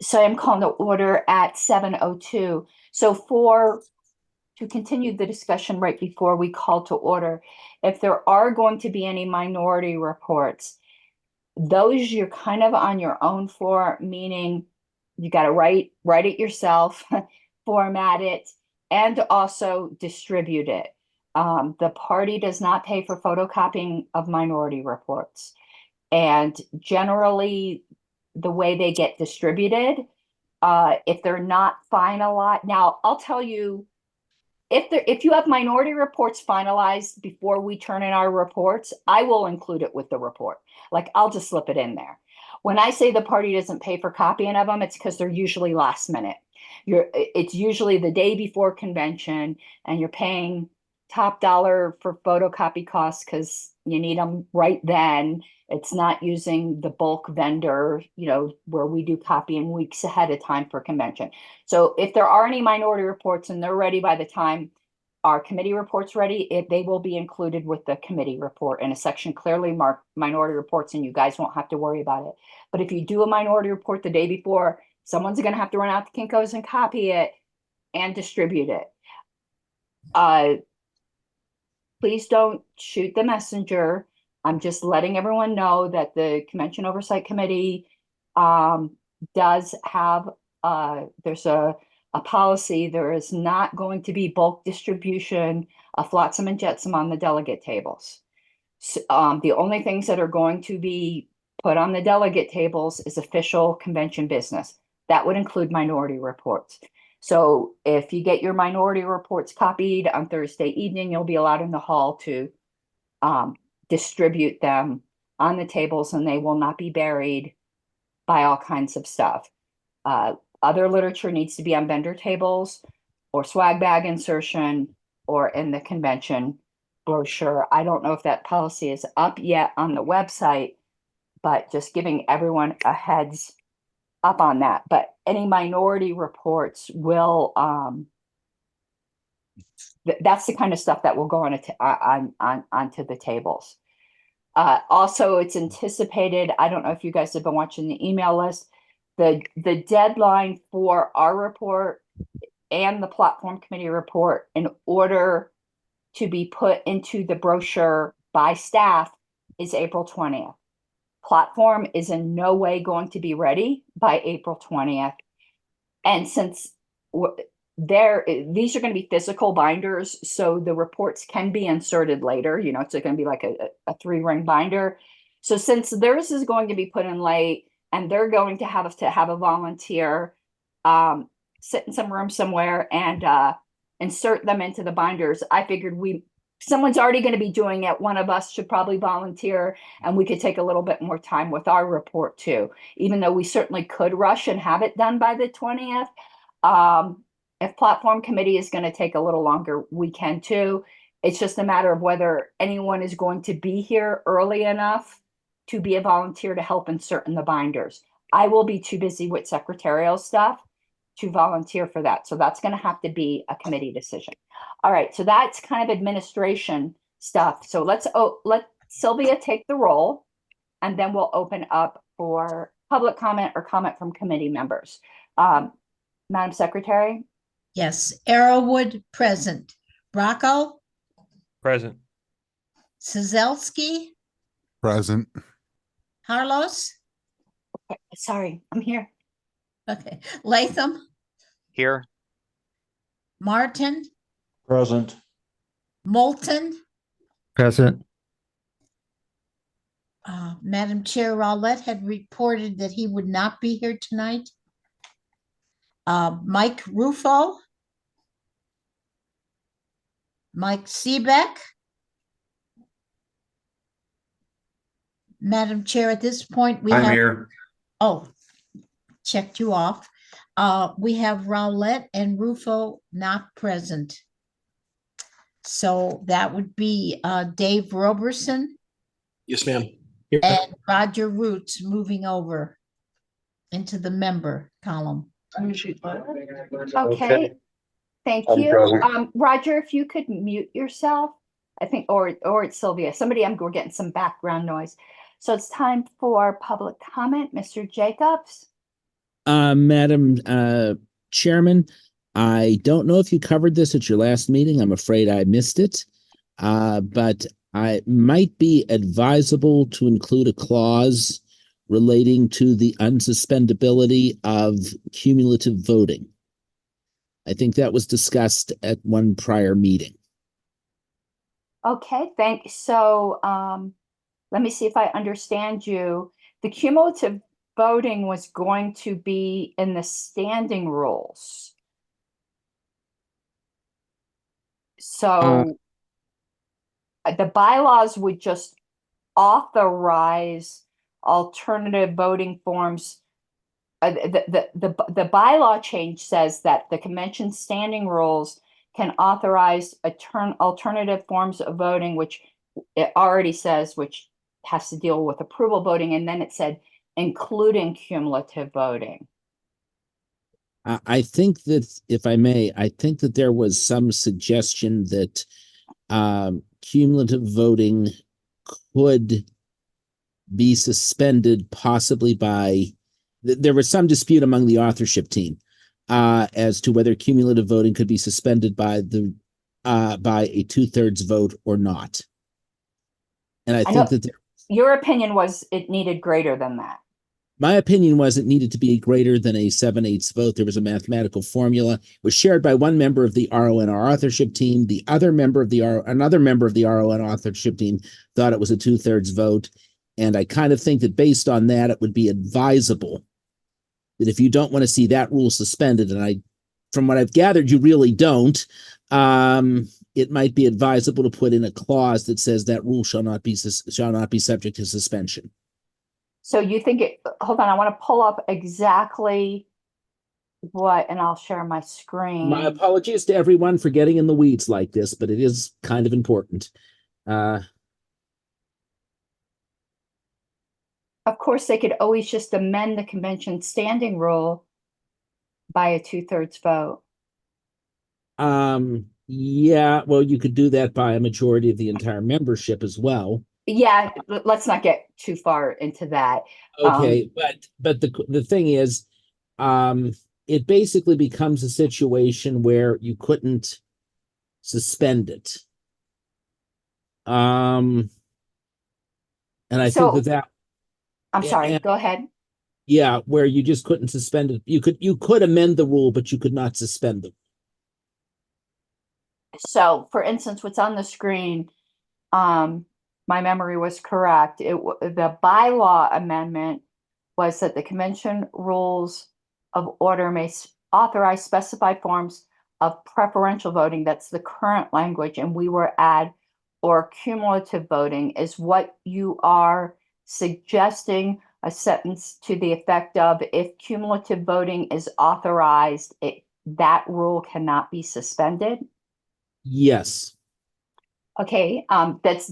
So I'm calling the order at 7:02. So to continue the discussion right before we call to order, if there are going to be any minority reports, those you're kind of on your own for, meaning you got to write it yourself, format it, and also distribute it. The party does not pay for photocopying of minority reports. And generally, the way they get distributed, if they're not finalized, now I'll tell you, if you have minority reports finalized before we turn in our reports, I will include it with the report. Like I'll just slip it in there. When I say the party doesn't pay for copying of them, it's because they're usually last minute. It's usually the day before convention, and you're paying top dollar for photocopy costs because you need them right then. It's not using the bulk vendor, where we do copying weeks ahead of time for convention. So if there are any minority reports and they're ready by the time our committee report's ready, they will be included with the committee report in a section clearly marked minority reports, and you guys won't have to worry about it. But if you do a minority report the day before, someone's going to have to run out to Kinko's and copy it and distribute it. Please don't shoot the messenger. I'm just letting everyone know that the Convention Oversight Committee does have, there's a policy. There is not going to be bulk distribution of flotsam and jetsam on the delegate tables. So, the only things that are going to be put on the delegate tables is official convention business. That would include minority reports. So if you get your minority reports copied on Thursday evening, you'll be allowed in the hall to distribute them on the tables, and they will not be buried by all kinds of stuff. Other literature needs to be on vendor tables or swag bag insertion or in the convention brochure. I don't know if that policy is up yet on the website, but just giving everyone a heads up on that. But any minority reports will, that's the kind of stuff that will go onto the tables. Also, it's anticipated, I don't know if you guys have been watching the email list, the deadline for our report and the platform committee report in order to be put into the brochure by staff is April 20th. Platform is in no way going to be ready by April 20th. And since these are going to be physical binders, so the reports can be inserted later, it's going to be like a 3-ring binder. So since theirs is going to be put in late, and they're going to have a volunteer sit in some room somewhere and insert them into the binders, I figured someone's already going to be doing it. One of us should probably volunteer, and we could take a little bit more time with our report too, even though we certainly could rush and have it done by the 20th. If platform committee is going to take a little longer, we can too. It's just a matter of whether anyone is going to be here early enough to be a volunteer to help insert in the binders. I will be too busy with secretarial stuff to volunteer for that. So that's going to have to be a committee decision. All right, so that's kind of administration stuff. So let Sylvia take the roll, and then we'll open up for public comment or comment from committee members. Madam Secretary? Yes. Arrowwood, present. Rocco? Present. Sazelski? Present. Carlos? Okay, sorry, I'm here. Okay. Latham? Here. Martin? Present. Moulton? Present. Madam Chair, Rowlett had reported that he would not be here tonight. Mike Rufo? Mike Seebeck? Madam Chair, at this point, we I'm have... here. Oh, checked you off. We have Rowlett and Rufo not present. So that would be Dave Roberson Yes, ma'am. Here. and Roger Roots moving over into the member column. Okay. Thank I'm you. present. Roger, if you could mute yourself, I think, or it's Sylvia. We're getting some background noise. So it's time for public comment. Mr. Jacobs. Madam Chairman, I don't know if you covered this at your last meeting. I'm afraid I missed it. But I might be advisable to include a clause relating to the unsuspendability of cumulative voting. I think that was discussed at one prior meeting. Okay, so let me see if I understand you. The cumulative voting was going to be in the standing rules. So the bylaws would just authorize alternative voting forms. The bylaw change says that the convention standing rules can authorize alternative forms of voting, which it already says, which has to deal with approval voting. And then it said, including cumulative voting. I think that, if I may, I think that there was some suggestion that cumulative voting could be suspended, possibly by. There was some dispute among the authorship team as to whether cumulative voting could be suspended by by a 2/3 vote or not. And I think that your opinion was it needed greater than that. My opinion was it needed to be greater than a 7/8 vote. There was a mathematical formula. It was shared by one member of the RONR authorship team. The other member of another member of the RON authorship team thought it was a 2/3 vote. And I kind of think that based on that, it would be advisable that if you don't want to see that rule suspended, and from what I've gathered, you really don't, it might be advisable to put in a clause that says that rule shall not be subject to suspension. So you think hold on, I want to pull up exactly what, and I'll share my screen. My apologies to everyone for getting in the weeds like this, but it is kind of important. Of course, they could always just amend the convention standing rule by a 2/3 vote. Yeah, well, you could do that by a majority of the entire membership as well. Yeah, let's not get too far into that. Okay, but the thing is, it basically becomes a situation where you couldn't suspend it. And I think that I'm sorry, go ahead. Yeah, where you just couldn't suspend it. You could amend the rule, but you could not suspend them. So, for instance, what's on the screen, my memory was correct. The bylaw amendment was that the convention rules of order may authorize specified forms of preferential voting. That's the current language, and we were at or cumulative voting is what you are suggesting. A sentence to the effect of, if cumulative voting is authorized, that rule cannot be suspended. Yes. Okay, that's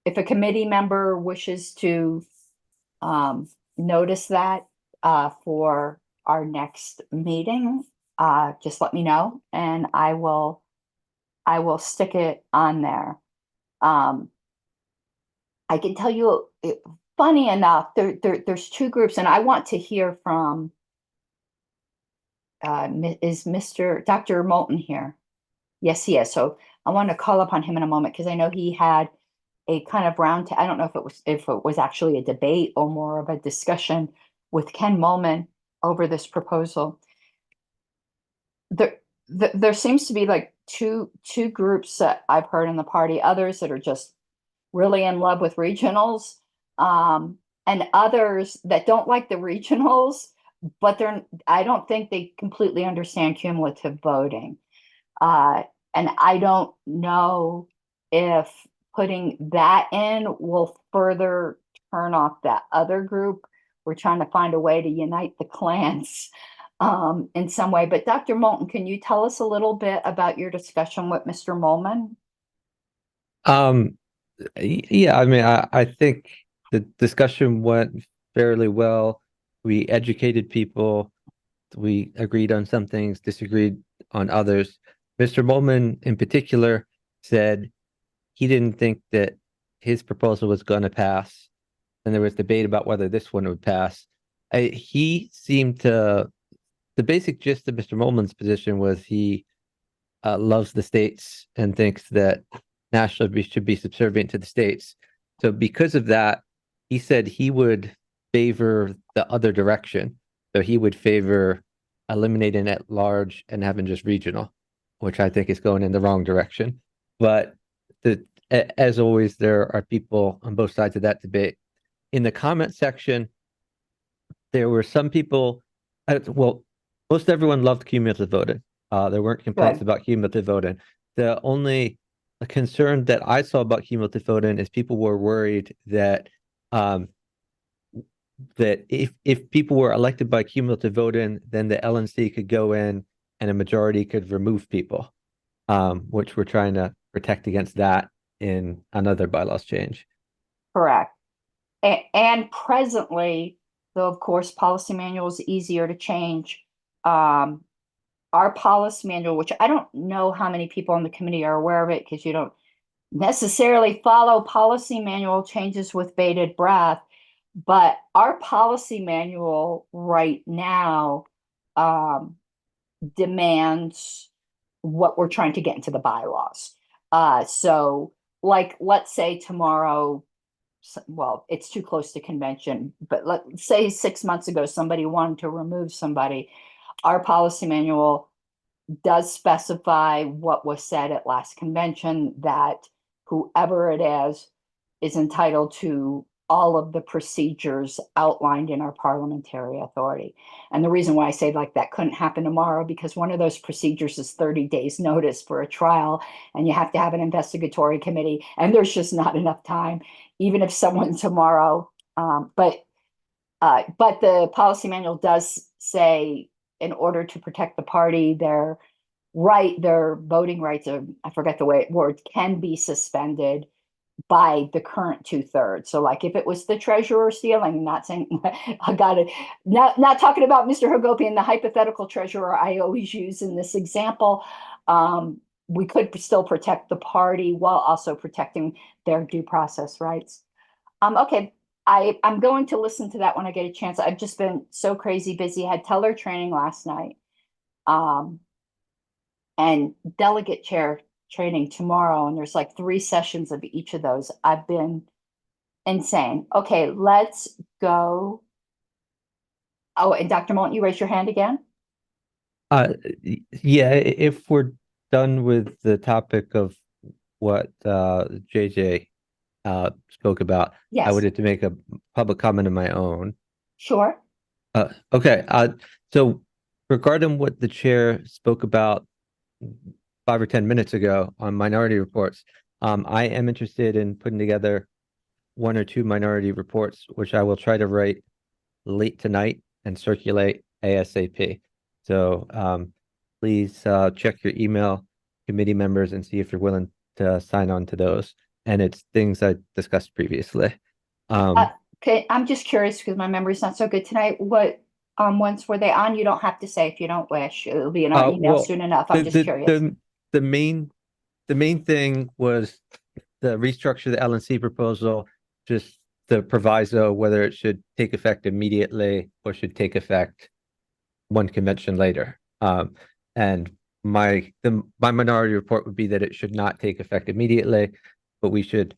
if a committee member wishes to notice that for our next meeting, just let me know and I will stick it on there. I can tell you, funny enough, there's two groups, and I want to hear from is Dr. Moulton here? Yes, he is. So I want to call upon him in a moment because I know he had a kind of I don't know if it was actually a debate or more of a discussion with Ken Molman over this proposal. There seems to be like two groups that I've heard in the party, others that are just really in love with regionals, and others that don't like the regionals, but I don't think they completely understand cumulative voting. And I don't know if putting that in will further turn off that other group. We're trying to find a way to unite the clans in some way. But Dr. Moulton, can you tell us a little bit about your discussion with Mr. Molman? Yeah, I mean, I think the discussion went fairly well. We educated people. We agreed on some things, disagreed on others. Mr. Molman, in particular, said he didn't think that his proposal was going to pass. And there was debate about whether this one would pass. He seemed to, the basic gist of Mr. Molman's position was he loves the states and thinks that national should be subservient to the states. So because of that, he said he would favor the other direction. So he would favor eliminating at large and having just regional, which I think is going in the wrong direction. But as always, there are people on both sides of that debate. In the comment section, there were some people, well, most everyone loved cumulative voting. There weren't complaints Good. about cumulative voting. The only concern that I saw about cumulative voting is people were worried that that if people were elected by cumulative voting, then the LNC could go in and a majority could remove people, which we're trying to protect against that in another bylaws change. Correct. And presently, though, of course, policy manual is easier to change. Our policy manual, which I don't know how many people on the committee are aware of it, because you don't necessarily follow policy manual changes with bated breath, but our policy manual right now demands what we're trying to get into the bylaws. So like, let's say tomorrow, well, it's too close to convention, but let's say 6 months ago, somebody wanted to remove somebody. Our policy manual does specify what was said at last convention, that whoever it is entitled to all of the procedures outlined in our parliamentary authority. And the reason why I say like that couldn't happen tomorrow, because one of those procedures is 30 days notice for a trial, and you have to have an investigatory committee, and there's just not enough time, even if someone tomorrow, but the policy manual does say, in order to protect the party, their voting rights, I forget the word, can be suspended by the current 2/3. So like if it was the treasurer stealing, not saying, I got it, not talking about Mr. Hagopian, the hypothetical treasurer I always use in this example, we could still protect the party while also protecting their due process rights. Okay, I'm going to listen to that when I get a chance. I've just been so crazy busy. I had teller training last night, and delegate chair training tomorrow, and there's like 3 sessions of each of those. I've been insane. Okay, let's go. Oh, and Dr. Moulton, you raise your hand again? Yeah, if we're done with the topic of what JJ spoke about, I Yes. would have to make a public comment of my own. Sure. Okay. So regarding what the chair spoke about 5 or 10 minutes ago on minority reports, I am interested in putting together 1 or 2 minority reports, which I will try to write late tonight and circulate ASAP. So please check your email, committee members, and see if you're willing to sign on to those. And it's things I discussed previously. Okay, I'm just curious because my memory's not so good tonight. What ones were they on? You don't have to say if you don't wish. It'll be in our email Well, soon enough. I'm just curious. The main thing was the restructure of the LNC proposal, just the proviso whether it should take effect immediately or should take effect one convention later. And my minority report would be that it should not take effect immediately, but we should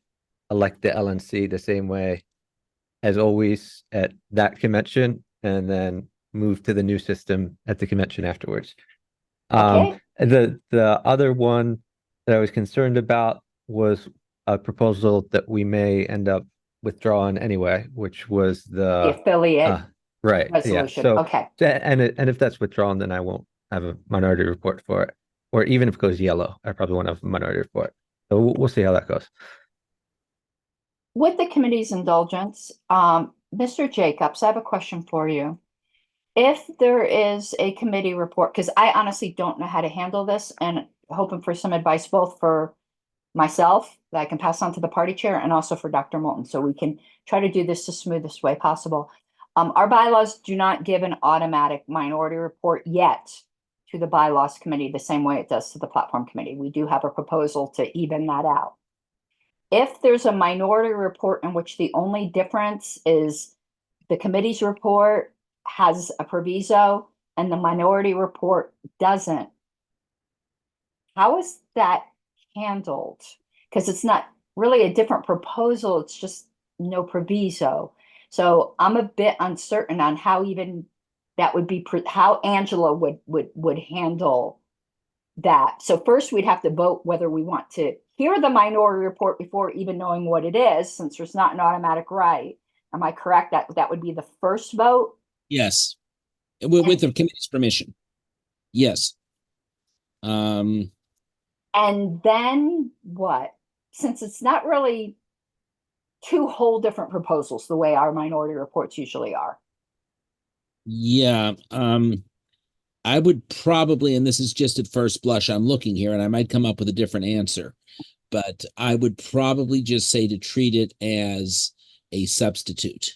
elect the LNC the same way as always at that convention, and then move to the new system at the convention afterwards. Okay. The other one that I was concerned about was a proposal that we may end up withdrawing anyway, which was The affiliate right. resolution. Yeah. So, Okay. and if that's withdrawn, then I won't have a minority report for it. Or even if it goes yellow, I probably won't have a minority report. So we'll see how that goes. With the committee's indulgence, Mr. Jacobs, I have a question for you. If there is a committee report, because I honestly don't know how to handle this, and hoping for some advice both for myself that I can pass on to the party chair and also for Dr. Moulton, so we can try to do this the smoothest way possible. Our bylaws do not give an automatic minority report yet to the bylaws committee the same way it does to the platform committee. We do have a proposal to even that out. If there's a minority report in which the only difference is the committee's report has a proviso and the minority report doesn't, how is that handled? Because it's not really a different proposal, it's just no proviso. So I'm a bit uncertain on how even that would be, how Angela would handle that. So first we'd have to vote whether we want to hear the minority report before even knowing what it is, since there's not an automatic right. Am I correct? That would be the first vote? Yes. With the committee's permission. Yes. And then what? Since it's not really two whole different proposals, the way our minority reports usually are. Yeah. I would probably, and this is just at first blush, I'm looking here and I might come up with a different answer, but I would probably just say to treat it as a substitute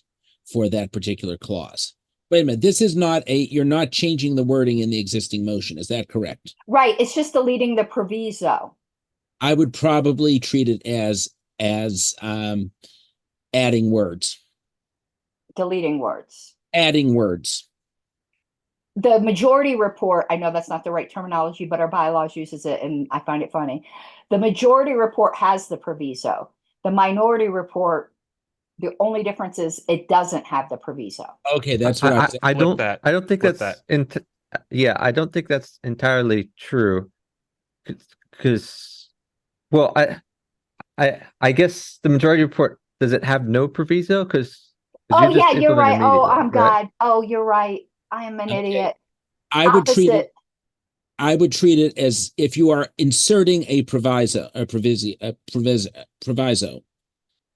for that particular clause. Wait a minute, this is not you're not changing the wording in the existing motion. Is that correct? Right. It's just deleting the proviso. I would probably treat it as adding words. Deleting words. Adding words. The majority report, I know that's not the right terminology, but our bylaws uses it and I find it funny. The majority report has the proviso. The minority report, the only difference is it doesn't have the proviso. Okay, that's what I was. I don't that. I don't think Flip that's yeah, I don't think that's entirely true. Because well, I guess the majority report, does it have no proviso? Because Oh yeah, you're right. Oh, right? God. Oh, you're right. I am an idiot. I would treat it. Opposite. I would treat it as if you are inserting a proviso.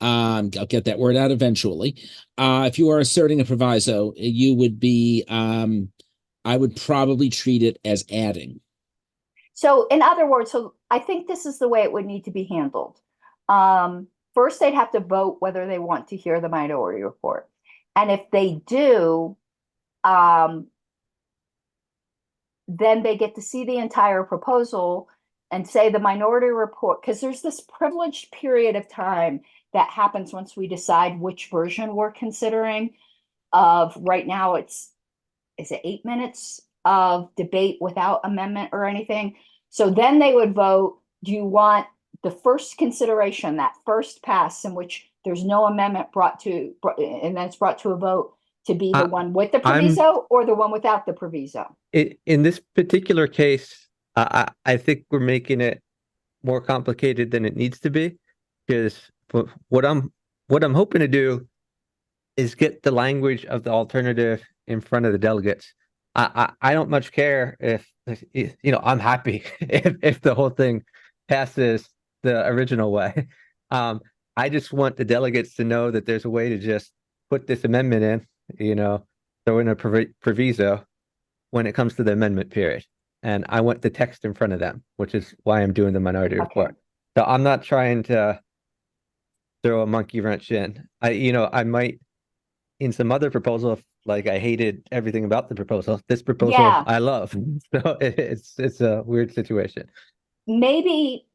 I'll get that word out eventually. If you are asserting a proviso, you would be. I would probably treat it as adding. So in other words, so I think this is the way it would need to be handled. First, they'd have to vote whether they want to hear the minority report. And if they do, then they get to see the entire proposal and say the minority report, because there's this privileged period of time that happens once we decide which version we're considering. Of right now, is it 8 minutes of debate without amendment or anything? So then they would vote, do you want the first consideration, that first pass in which there's no amendment and then it's brought to a vote, to be the one with the proviso or the one without the proviso? In this particular case, I think we're making it more complicated than it needs to be, because what I'm hoping to do is get the language of the alternative in front of the delegates. I don't much care if I'm happy if the whole thing passes the original way. I just want the delegates to know that there's a way to just put this amendment in, throw in a proviso when it comes to the amendment period. And I want the text in front of them, which is why I'm doing the minority report. So I'm not trying to throw a monkey wrench in. I might, in some other proposal, like I hated everything about the proposal. This proposal I love. So it's a weird situation. Maybe,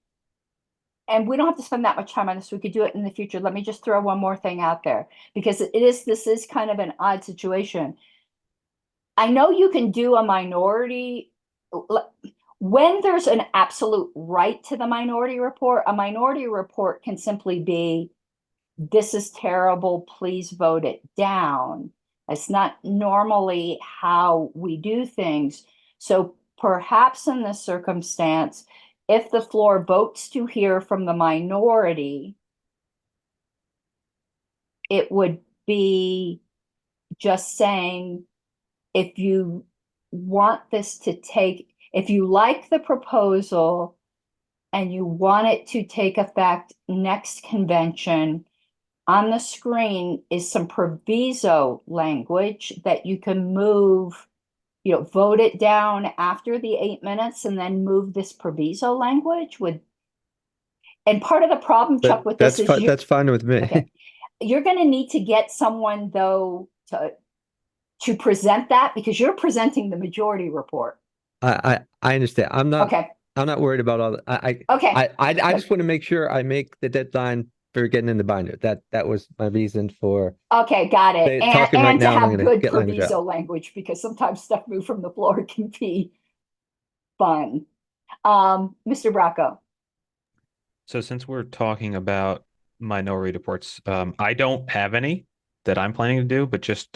and we don't have to spend that much time on this. We could do it in the future. Let me just throw one more thing out there, because this is kind of an odd situation. I know you can do a minority when there's an absolute right to the minority report. A minority report can simply be, this is terrible, please vote it down. It's not normally how we do things. So perhaps in this circumstance, if the floor votes to hear from the minority, it would be just saying, if you want this to if you like the proposal and you want it to take effect next convention, on the screen is some proviso language that you can move, vote it down after the 8 minutes and then move this proviso language and part of the problem, Chuck, with this is that's fine with me. Okay. You're going to need to get someone, though, to present that, because you're presenting the majority report. I understand. I'm not Okay. I'm not worried about all that. Okay. I just want to make sure I make the deadline for getting in the binder. That was my reason for Okay, got it. They- talking right And to now, and I'm have gonna good get language out. proviso language, because sometimes stuff moved from the floor can be fun. Mr. Bracco. So since we're talking about minority reports, I don't have any that I'm planning to do, but just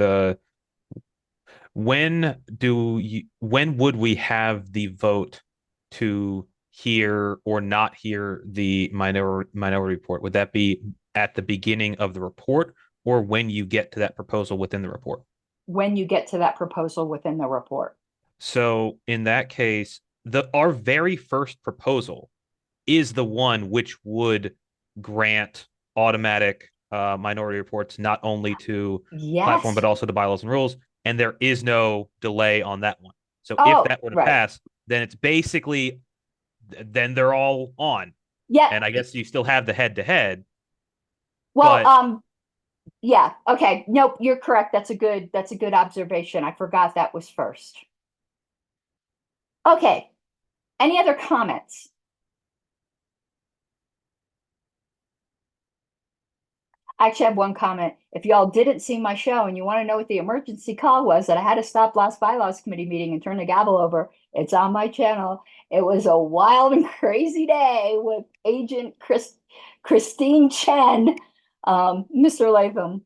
when would we have the vote to hear or not hear the minority report? Would that be at the beginning of the report or when you get to that proposal within the report? When you get to that proposal within the report. So in that case, our very first proposal is the one which would grant automatic minority reports not only to platform Yes. but also to bylaws and rules, and there is no delay on that one. So Oh, if that were to right. pass, then it's basically then they're all on, Yeah. and I guess you still have the head to head. Well, but- yeah. Okay. Nope, you're correct. That's a good observation. I forgot that was first. Okay. Any other comments? I actually have one comment. If y'all didn't see my show and you want to know what the emergency call was that I had to stop last bylaws committee meeting and turn the gavel over, it's on my channel. It was a wild and crazy day with Agent Christine Chen. Mr. Latham.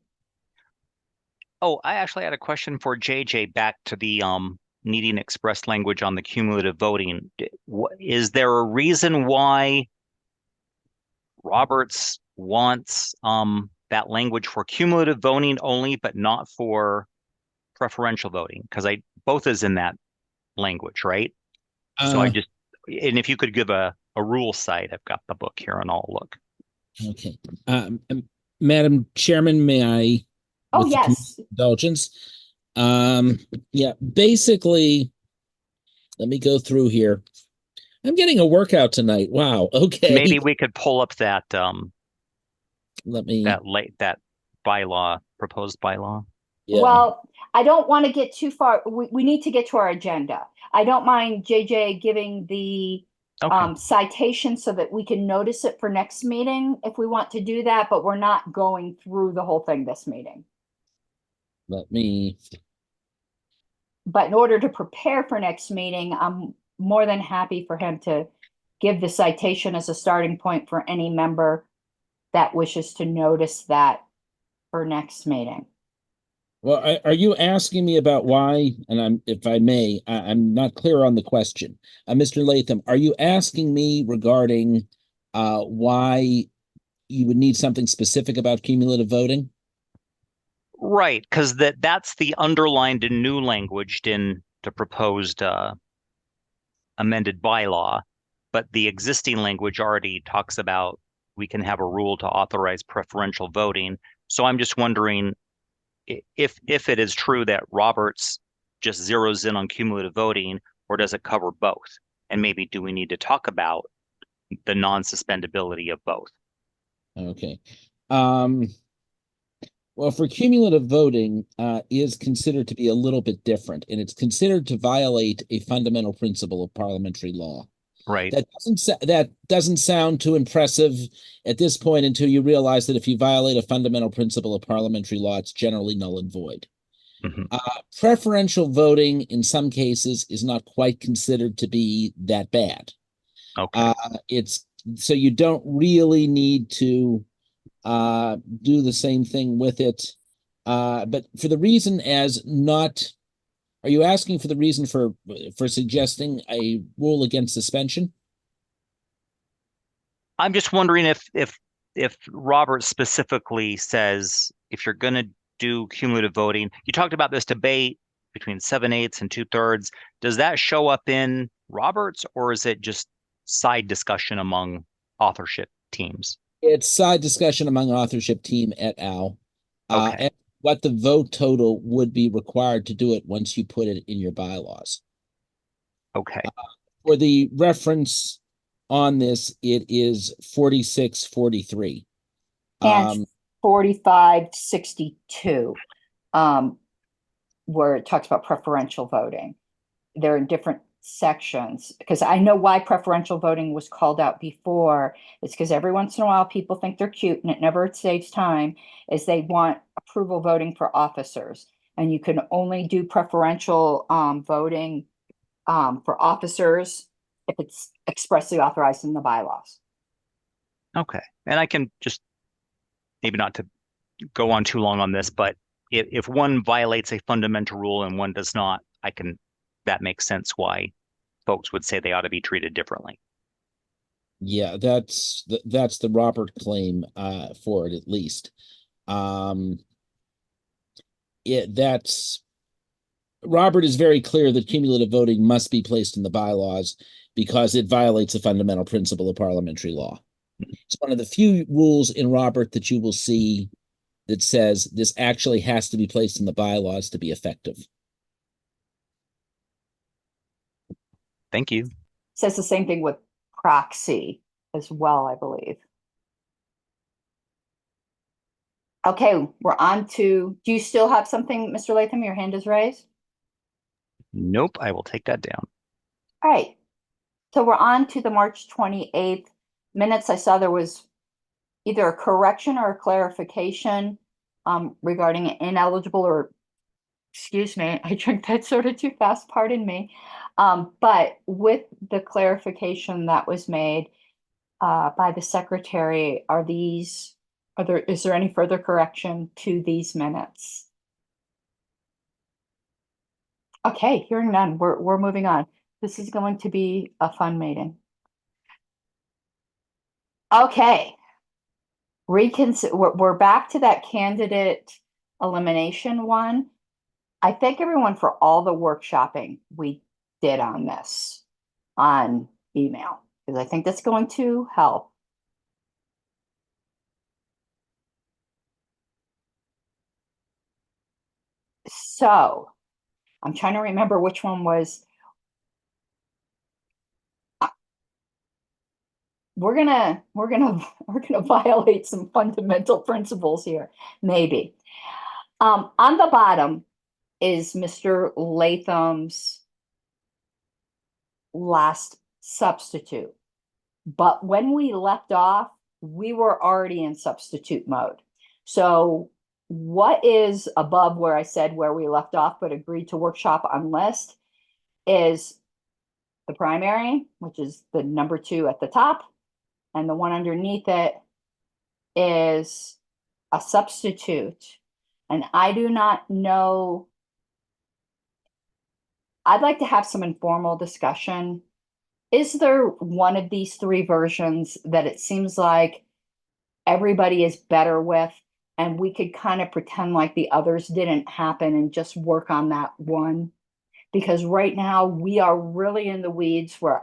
Oh, I actually had a question for JJ back to the needing express language on the cumulative voting. Is there a reason why Roberts wants that language for cumulative voting only, but not for preferential voting? Because both is in that language, right? So and if you could give a rule site, I've got the book here and I'll look. Okay. Madam Chairman, may I? Oh, with the yes. indulgence. Yeah, basically, let me go through here. I'm getting a workout tonight. Wow. Okay. Maybe we could pull up that Let me. that bylaw, proposed bylaw. Yeah. Well, I don't want to get too far. We need to get to our agenda. I don't mind JJ giving the Okay. citation so that we can notice it for next meeting if we want to do that, but we're not going through the whole thing this meeting. Let me. But in order to prepare for next meeting, I'm more than happy for him to give the citation as a starting point for any member that wishes to notice that for next meeting. Well, are you asking me about why? And if I may, I'm not clear on the question. Mr. Latham, are you asking me regarding why you would need something specific about cumulative voting? Right, because that's the underlined and new language in the proposed amended bylaw, but the existing language already talks about we can have a rule to authorize preferential voting. So I'm just wondering if it is true that Roberts just zeroes in on cumulative voting, or does it cover both? And maybe do we need to talk about the non-suspendability of both? Okay. Well, for cumulative voting is considered to be a little bit different, and it's considered to violate a fundamental principle of parliamentary law. Right. That doesn't sound too impressive at this point until you realize that if you violate a fundamental principle of parliamentary law, it's generally null and void. Mm-hmm. Preferential voting in some cases is not quite considered to be that bad. Okay. It's so you don't really need to do the same thing with it. But for the reason as not, are you asking for the reason for suggesting a rule against suspension? I'm just wondering if Robert specifically says if you're going to do cumulative voting, you talked about this debate between 7/8 and 2/3. Does that show up in Roberts, or is it just side discussion among authorship teams? It's side discussion among authorship team et al. Okay. And what the vote total would be required to do it once you put it in your bylaws. Okay. For the reference on this, it is 4643. And 4562, where it talks about preferential voting. They're in different sections, because I know why preferential voting was called out before. It's because every once in a while people think they're cute and it never saves time, is they want approval voting for officers. And you can only do preferential voting for officers if it's expressly authorized in the bylaws. Okay. And I can just, maybe not to go on too long on this, but if one violates a fundamental rule and one does not, that makes sense why folks would say they ought to be treated differently. Yeah, that's the Robert claim for it, at least. Robert is very clear that cumulative voting must be placed in the bylaws because it violates a fundamental principle of parliamentary law. It's one of the few rules in Robert that you will see that says this actually has to be placed in the bylaws to be effective. Thank you. Says the same thing with proxy as well, I believe. Okay, we're on to, do you still have something, Mr. Latham? Your hand is raised. Nope, I will take that down. All right. So we're on to the March 28th minutes. I saw there was either a correction or a clarification regarding ineligible, or excuse me, I drank that soda too fast, pardon me. But with the clarification that was made by the secretary, is there any further correction to these minutes? Okay, hearing none, we're moving on. This is going to be a fun meeting. Okay. We're back to that candidate elimination one. I thank everyone for all the workshopping we did on this on email, because I think that's going to help. So I'm trying to remember which one was. We're gonna violate some fundamental principles here, maybe. On the bottom is Mr. Latham's last substitute. But when we left off, we were already in substitute mode. So what is above where I said where we left off, but agreed to workshop on list, is the primary, which is the number 2 at the top. And the one underneath it is a substitute. And I do not know. I'd like to have some informal discussion. Is there one of these 3 versions that it seems like everybody is better with, and we could kind of pretend like the others didn't happen and just work on that one? Because right now we are really in the weeds where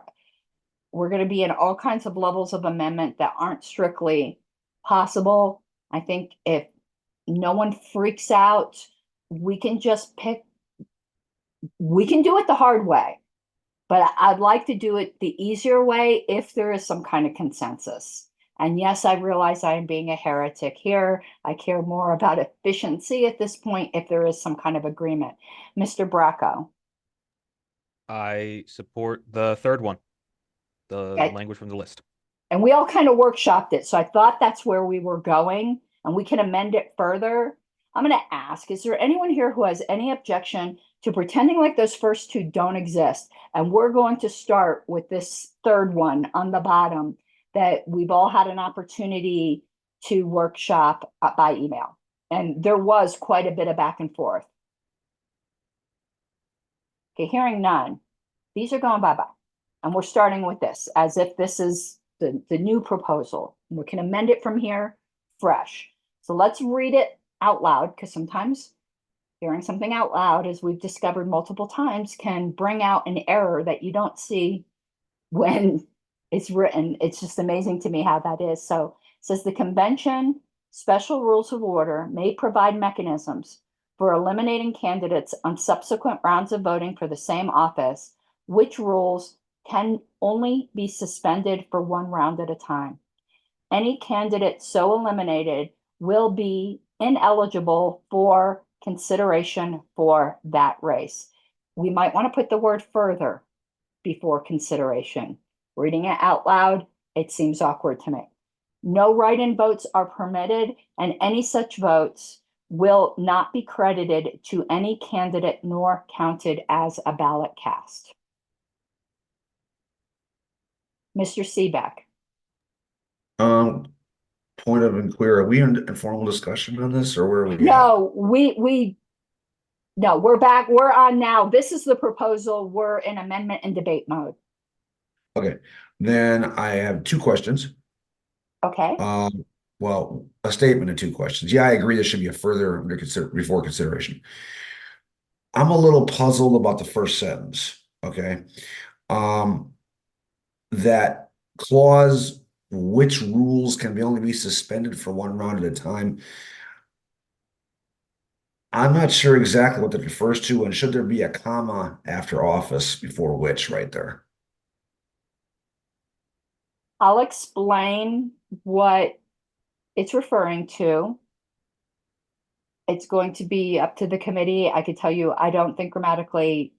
we're going to be in all kinds of levels of amendment that aren't strictly possible. I think if no one freaks out, we can just we can do it the hard way, but I'd like to do it the easier way if there is some kind of consensus. And yes, I realize I am being a heretic here. I care more about efficiency at this point if there is some kind of agreement. Mr. Bracco. I support the third one, the Okay. language from the list. And we all kind of workshopped it. So I thought that's where we were going, and we can amend it further. I'm going to ask, is there anyone here who has any objection to pretending like those first 2 don't exist? And we're going to start with this third one on the bottom that we've all had an opportunity to workshop by email. And there was quite a bit of back and forth. Okay, hearing none. These are going bye-bye. And we're starting with this as if this is the new proposal. We can amend it from here fresh. So let's read it out loud, because sometimes hearing something out loud, as we've discovered multiple times, can bring out an error that you don't see when it's written. It's just amazing to me how that is. So it says the convention special rules of order may provide mechanisms for eliminating candidates on subsequent rounds of voting for the same office, which rules can only be suspended for 1 round at a time. Any candidate so eliminated will be ineligible for consideration for that race. We might want to put the word further before consideration. Reading it out loud, it seems awkward to me. No write-in votes are permitted, and any such votes will not be credited to any candidate nor counted as a ballot cast. Mr. Seebeck. Point of inquiry, are we in formal discussion on this, or where are we at? No, no, we're back. We're on now. This is the proposal. We're in amendment and debate mode. Okay, then I have two questions. Okay. Well, a statement and two questions. Yeah, I agree there should be a further before consideration. I'm a little puzzled about the first sentence, okay? That clause, which rules can only be suspended for one round at a time. I'm not sure exactly what that refers to, and should there be a comma after office before which right there? I'll explain what it's referring to. It's going to be up to the committee. I could tell you, I don't think grammatically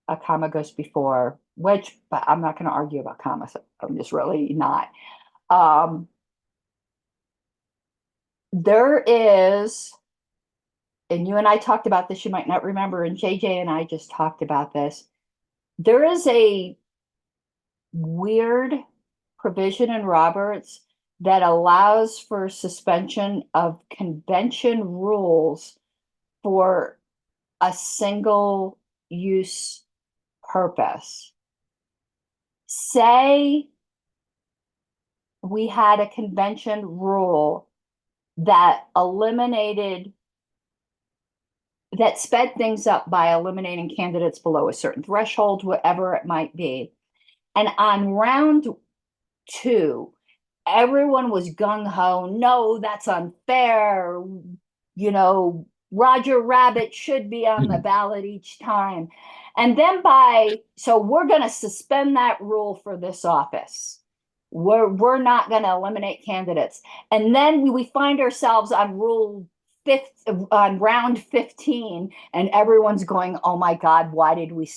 a comma goes before which, but I'm not going to argue about commas. I'm just really not. There is, and you and I talked about this, you might not remember, and JJ and I just talked about this. There is a weird provision in Roberts that allows for suspension of convention rules for a single use purpose. Say we had a convention rule that sped things up by eliminating candidates below a certain threshold, whatever it might be. And on round 2, everyone was gung-ho, no, that's unfair. You know, Roger Rabbit should be on the ballot each time. And then so we're going to suspend that rule for this office. We're not going to eliminate candidates. And then we find ourselves on round 15, and everyone's going, oh my God, why did we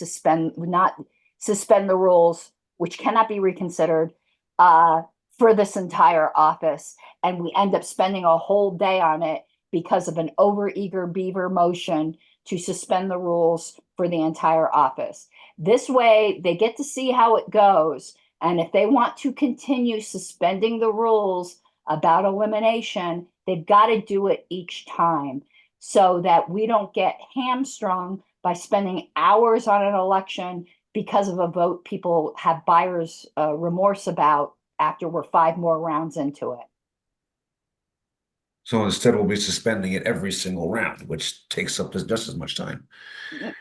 not suspend the rules, which cannot be reconsidered, for this entire office? And we end up spending a whole day on it because of an overeager beaver motion to suspend the rules for the entire office. This way, they get to see how it goes. And if they want to continue suspending the rules about elimination, they've got to do it each time so that we don't get hamstrung by spending hours on an election because of a vote people have buyer's remorse about after we're 5 more rounds into it. So instead, we'll be suspending it every single round, which takes up just as much time.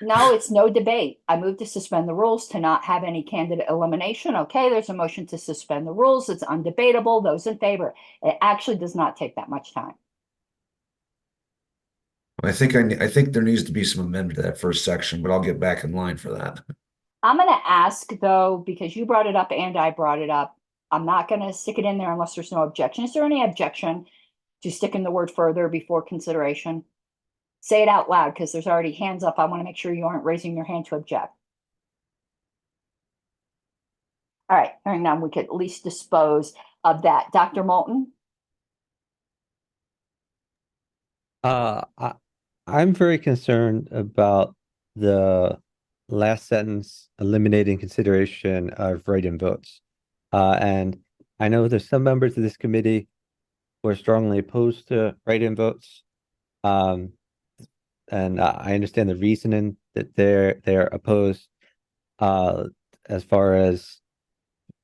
No, it's no debate. I move to suspend the rules to not have any candidate elimination. Okay, there's a motion to suspend the rules. It's undebatable. Those in favor. It actually does not take that much time. I think there needs to be some amendment to that first section, but I'll get back in line for that. I'm going to ask, though, because you brought it up and I brought it up, I'm not going to stick it in there unless there's no objection. Is there any objection to sticking the word further before consideration? Say it out loud, because there's already hands up. I want to make sure you aren't raising your hand to object. All right, hearing none, we could at least dispose of that. Dr. Moulton? I'm very concerned about the last sentence eliminating consideration of write-in votes. And I know there's some members of this committee who are strongly opposed to write-in votes. And I understand the reasoning that they're opposed, as far as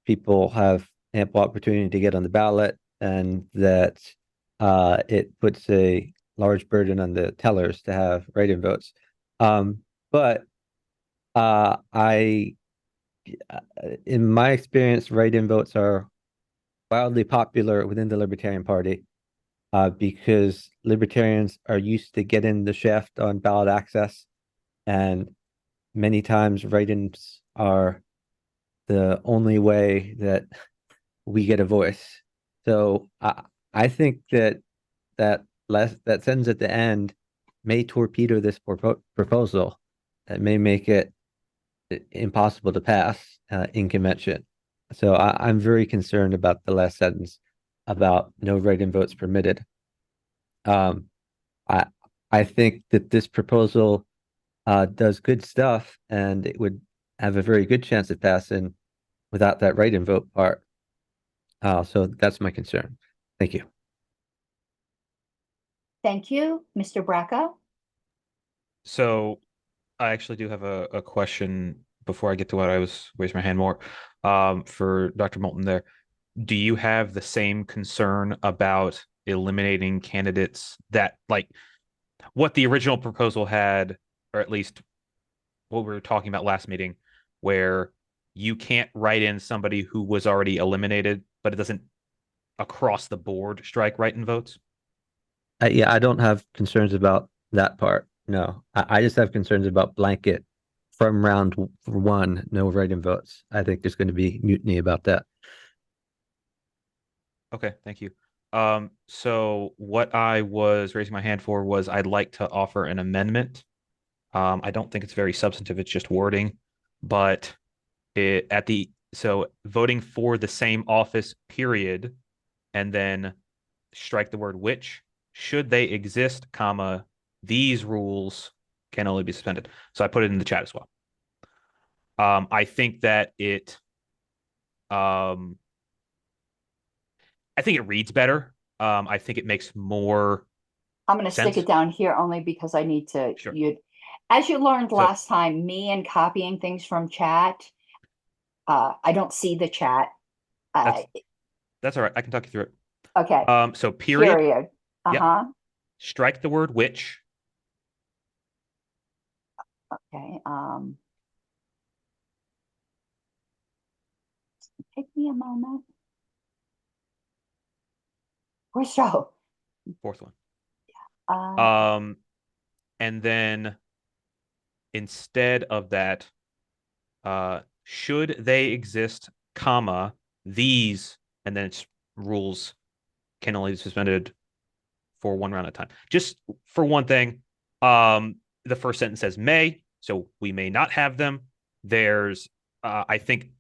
people have ample opportunity to get on the ballot, and that it puts a large burden on the tellers to have write-in votes. But in my experience, write-in votes are wildly popular within the Libertarian Party, because Libertarians are used to getting the shaft on ballot access, and many times write-ins are the only way that we get a voice. So I think that sentence at the end may torpedo this proposal. That may make it impossible to pass in convention. So I'm very concerned about the last sentence about no write-in votes permitted. Um, I I think that this proposal does good stuff, and it would have a very good chance of passing without that write-in vote part. So that's my concern. Thank you. Thank you, Mr. Bracco. So I actually do have a question before I get to what I was raising my hand more for Dr. Moulton there. Do you have the same concern about eliminating candidates that like what the original proposal had, or at least what we were talking about last meeting, where you can't write in somebody who was already eliminated, but it doesn't across the board strike write-in votes? Yeah, I don't have concerns about that part. No, I just have concerns about blanket from round one, no write-in votes. I think there's going to be mutiny about that. Okay, thank you. So what I was raising my hand for was I'd like to offer an amendment. I don't think it's very substantive, it's just wording, but so voting for the same office period, and then strike the word which, should they exist, comma, these rules can only be suspended. So I put it in the chat as well. I think that I think it reads better. I think it makes more I'm going to stick sense. it down here only because I need to, Sure. as you learned So- last time, me and copying things from chat, I don't see the chat. That's all right. I can talk you through it. Okay, So period, period. Yep. Uh-huh, strike the word which, okay, take me a moment. Where's Joe? fourth one. Uh, And then instead of that, should they exist, comma, these, and then it's rules can only be suspended for one round at a time. Just for one thing, the first sentence says may, so we may not have them. There's, I think,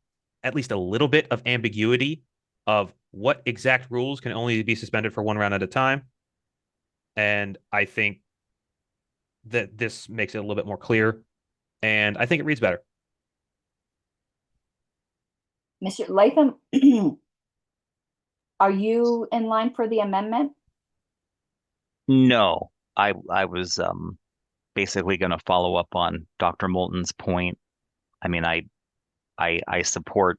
at least a little bit of ambiguity of what exact rules can only be suspended for one round at a time. And I think that this makes it a little bit more clear, and I think it reads better. Mr. Latham, are you in line for the amendment? No, I was basically going to follow up on Dr. Moulton's point. I mean, I support.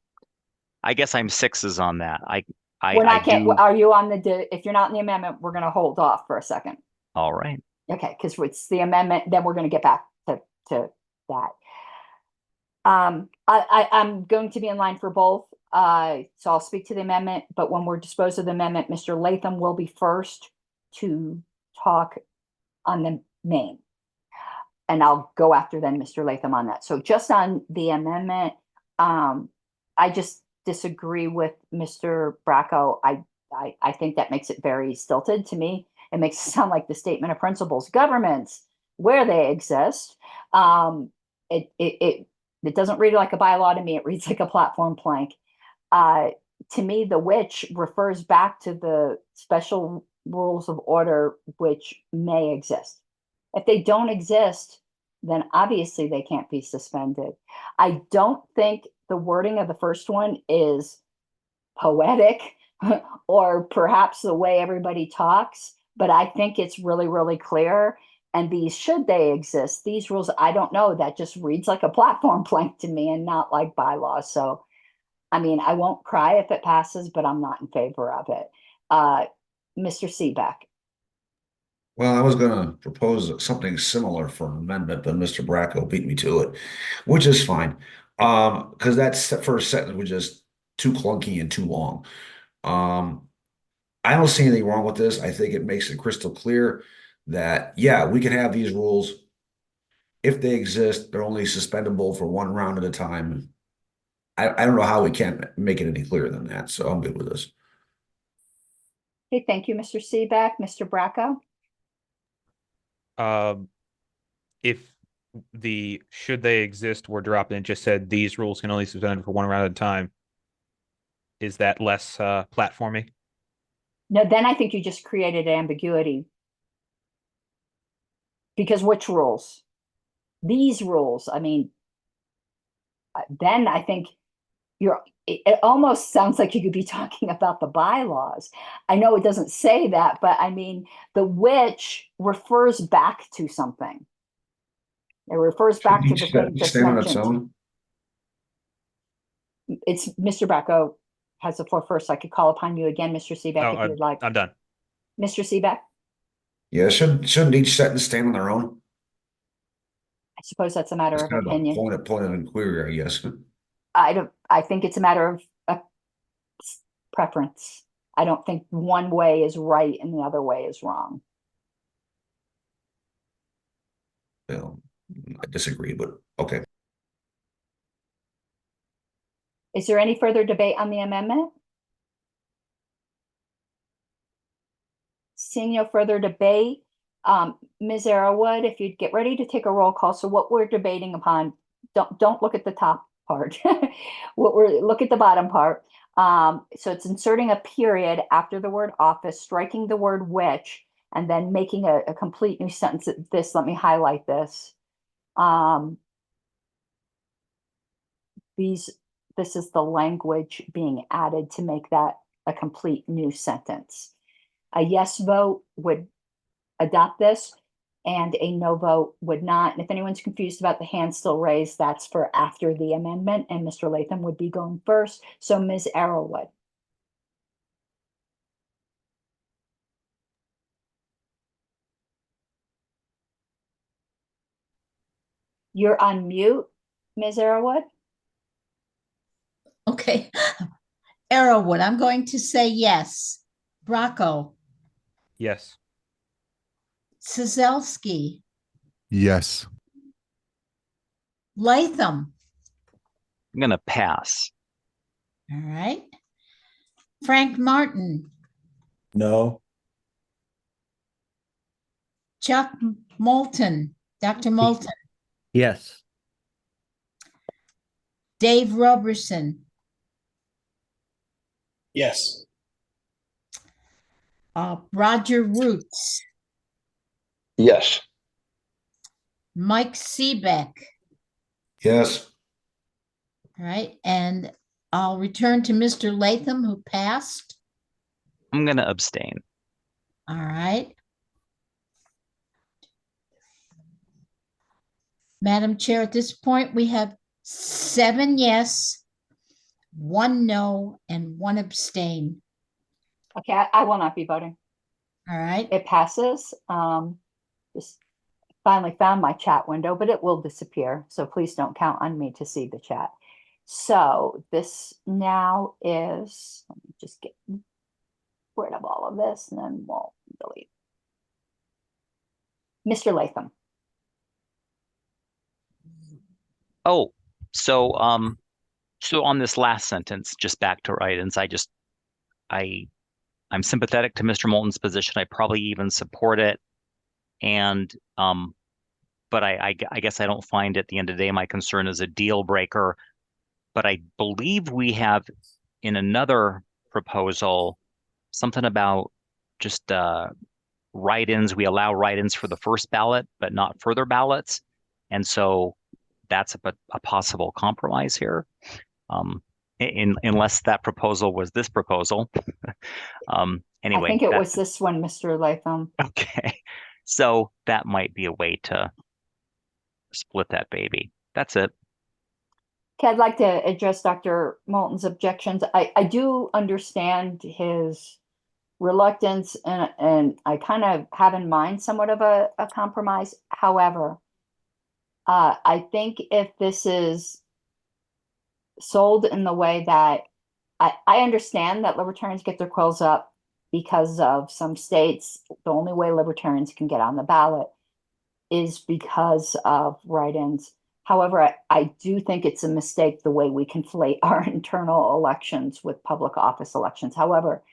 I guess I'm sixes on that. I do. Are you on if you're not in the amendment, we're going to hold off for a second. All right. Okay, because it's the amendment, then we're going to get back to that. I'm going to be in line for both. So I'll speak to the amendment, but when we're disposed of the amendment, Mr. Latham will be first to talk on the main. And I'll go after then Mr. Latham on that. So just on the amendment, I just disagree with Mr. Bracco. I think that makes it very stilted to me. It makes it sound like the statement of principles, governments where they exist. It doesn't read like a bylaw to me. It reads like a platform plank. To me, the which refers back to the special rules of order which may exist. If they don't exist, then obviously they can't be suspended. I don't think the wording of the first one is poetic or perhaps the way everybody talks, but I think it's really, really clear. And these, should they exist, these rules, I don't know, that just reads like a platform plank to me and not like bylaws. So, I mean, I won't cry if it passes, but I'm not in favor of it. Mr. Seebeck. Well, I was going to propose something similar for an amendment, but Mr. Bracco beat me to it, which is fine. Because that first sentence was just too clunky and too long. I don't see anything wrong with this. I think it makes it crystal clear that, yeah, we can have these rules. If they exist, they're only suspendable for one round at a time. I don't know how we can't make it any clearer than that. So I'm good with this. Okay, thank you, Mr. Seebeck. Mr. Bracco. If the should they exist were dropped and it just said these rules can only be suspended for one round at a time. Is that less platforming? No, then I think you just created ambiguity. Because which rules? These rules, I mean, then I think it almost sounds like you could be talking about the bylaws. I know it doesn't say that, but I mean, the which refers back to something. It refers back to the thing Each just stand on its mentioned. own. It's Mr. Bracco has the floor first. I could call upon you again, Mr. Seebeck, if you'd like. I'm done. Mr. Seebeck, Yeah, shouldn't each sentence stand on their own? I suppose that's a matter It's of kind of a opinion. point of inquiry, I guess. I think it's a matter of preference. I don't think one way is right and the other way is wrong. Well, I disagree, but okay. Is there any further debate on the amendment? Seeing no further debate, Ms. Arrowood, if you'd get ready to take a roll call. So what we're debating upon, don't look at the top part. Look at the bottom part. So it's inserting a period after the word office, striking the word which, and then making a complete new sentence. Let me highlight this. This is the language being added to make that a complete new sentence. A yes vote would adopt this, and a no vote would not. And if anyone's confused about the hand still raised, that's for after the amendment, and Mr. Latham would be going first. So Ms. Arrowood. You're on mute, Ms. Arrowood. Okay. Arrowwood, I'm going to say yes. Bracco, Yes. Sizelski, Yes. Latham. I'm going to pass. All right. Frank Martin, No. Chuck Moulton, Dr. Moulton, Yes. Dave Roberson, Yes. Roger Roots, Yes. Mike Seebeck. Yes. All right. And I'll return to Mr. Latham, who passed. I'm going to abstain. All right. Madam Chair, at this point, we have 7 yes, 1 no, and 1 abstain. Okay, I will not be voting. All right. It passes. Just finally found my chat window, but it will disappear. So please don't count on me to see the chat. So this now is, let me just get rid of all of this and then we'll delete. Mr. Latham. Oh, so on this last sentence, just back to write-ins, I'm sympathetic to Mr. Moulton's position. I probably even support it. And but I guess I don't find at the end of the day my concern is a deal breaker. But I believe we have in another proposal something about just write-ins. We allow write-ins for the first ballot, but not further ballots. And so that's a possible compromise here. Unless that proposal was this proposal. Anyway. I think it was this one, Mr. Latham. Okay. So that might be a way to split that baby. That's it. Okay, I'd like to address Dr. Moulton's objections. I do understand his reluctance and I kind of have in mind somewhat of a compromise. However, I think if this is sold in the way that I understand that libertarians get their quills up because of some states, the only way libertarians can get on the ballot is because of write-ins. However, I do think it's a mistake the way we conflate our internal elections with public office elections. However,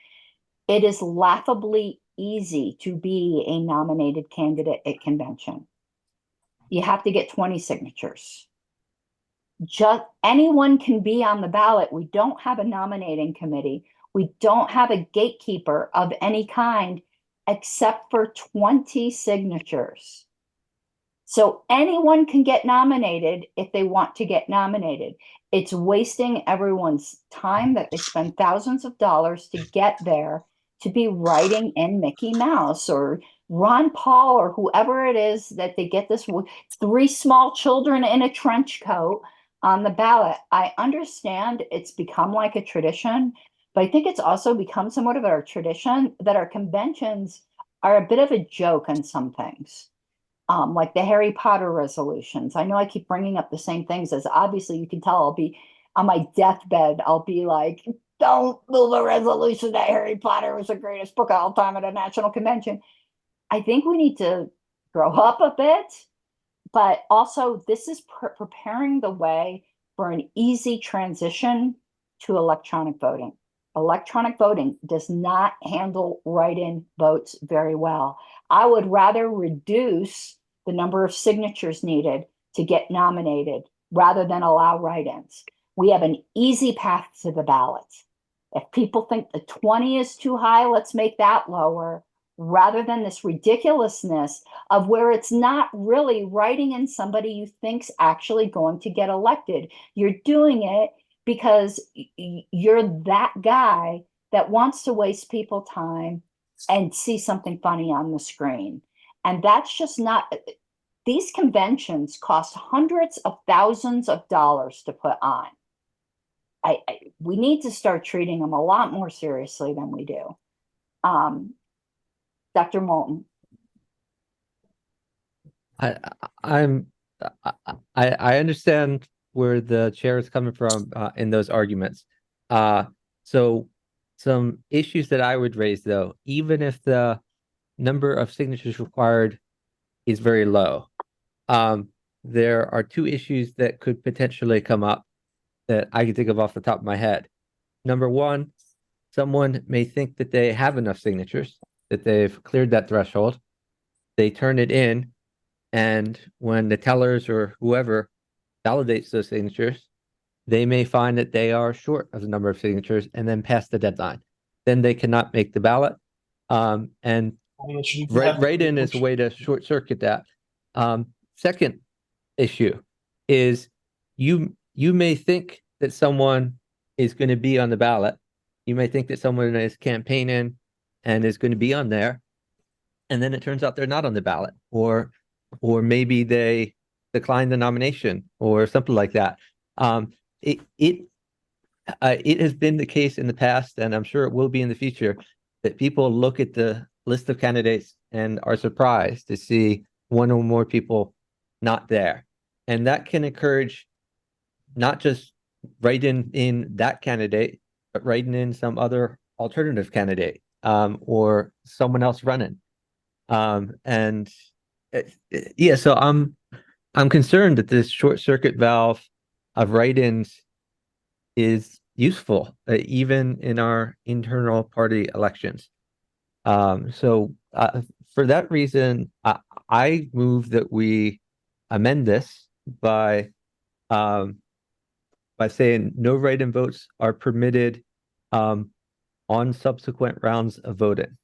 it is laughably easy to be a nominated candidate at convention. you have to get 20 signatures. Just anyone can be on the ballot. We don't have a nominating committee. We don't have a gatekeeper of any kind except for 20 signatures. So anyone can get nominated if they want to get nominated. It's wasting everyone's time that they spend thousands of dollars to get there to be writing in Mickey Mouse or Ron Paul or whoever it is that they get this 3 small children in a trench coat on the ballot. I understand it's become like a tradition, but I think it's also become somewhat of a tradition that our conventions are a bit of a joke on some things. Like the Harry Potter resolutions. I know I keep bringing up the same things, as obviously you can tell I'll be on my deathbed. I'll be like, don't move a resolution that Harry Potter was the greatest book of all time at a national convention. I think we need to grow up a bit, but also this is preparing the way for an easy transition to electronic voting. Electronic voting does not handle write-in votes very well. I would rather reduce the number of signatures needed to get nominated rather than allow write-ins. We have an easy path to the ballot. If people think the 20 is too high, let's make that lower, rather than this ridiculousness of where it's not really writing in somebody you think's actually going to get elected. You're doing it because you're that guy that wants to waste people time and see something funny on the screen. And that's just not, these conventions cost hundreds of thousands of dollars to put on. We need to start treating them a lot more seriously than we do. Dr. Moulton. I understand where the chair is coming from in those arguments. So some issues that I would raise, though, even if the number of signatures required is very low, there are 2 issues that could potentially come up that I can think of off the top of my head. Number one, someone may think that they have enough signatures, that they've cleared that threshold. They turn it in, and when the tellers or whoever validates those signatures, they may find that they are short of the number of signatures and then pass the deadline. Then they cannot make the ballot. And write-in is a way to short circuit that. Second issue is you may think that someone is going to be on the ballot. You may think that someone is campaigning and is going to be on there, and then it turns out they're not on the ballot, or maybe they decline the nomination or something like that. It has been the case in the past, and I'm sure it will be in the future, that people look at the list of candidates and are surprised to see one or more people not there. And that can encourage not just writing in that candidate, but writing in some other alternative candidate, or someone else running. So I'm concerned that this short circuit valve of write-ins is useful, even in our internal party elections. So for that reason, I move that we amend this by saying no write-in votes are permitted on subsequent rounds of voting.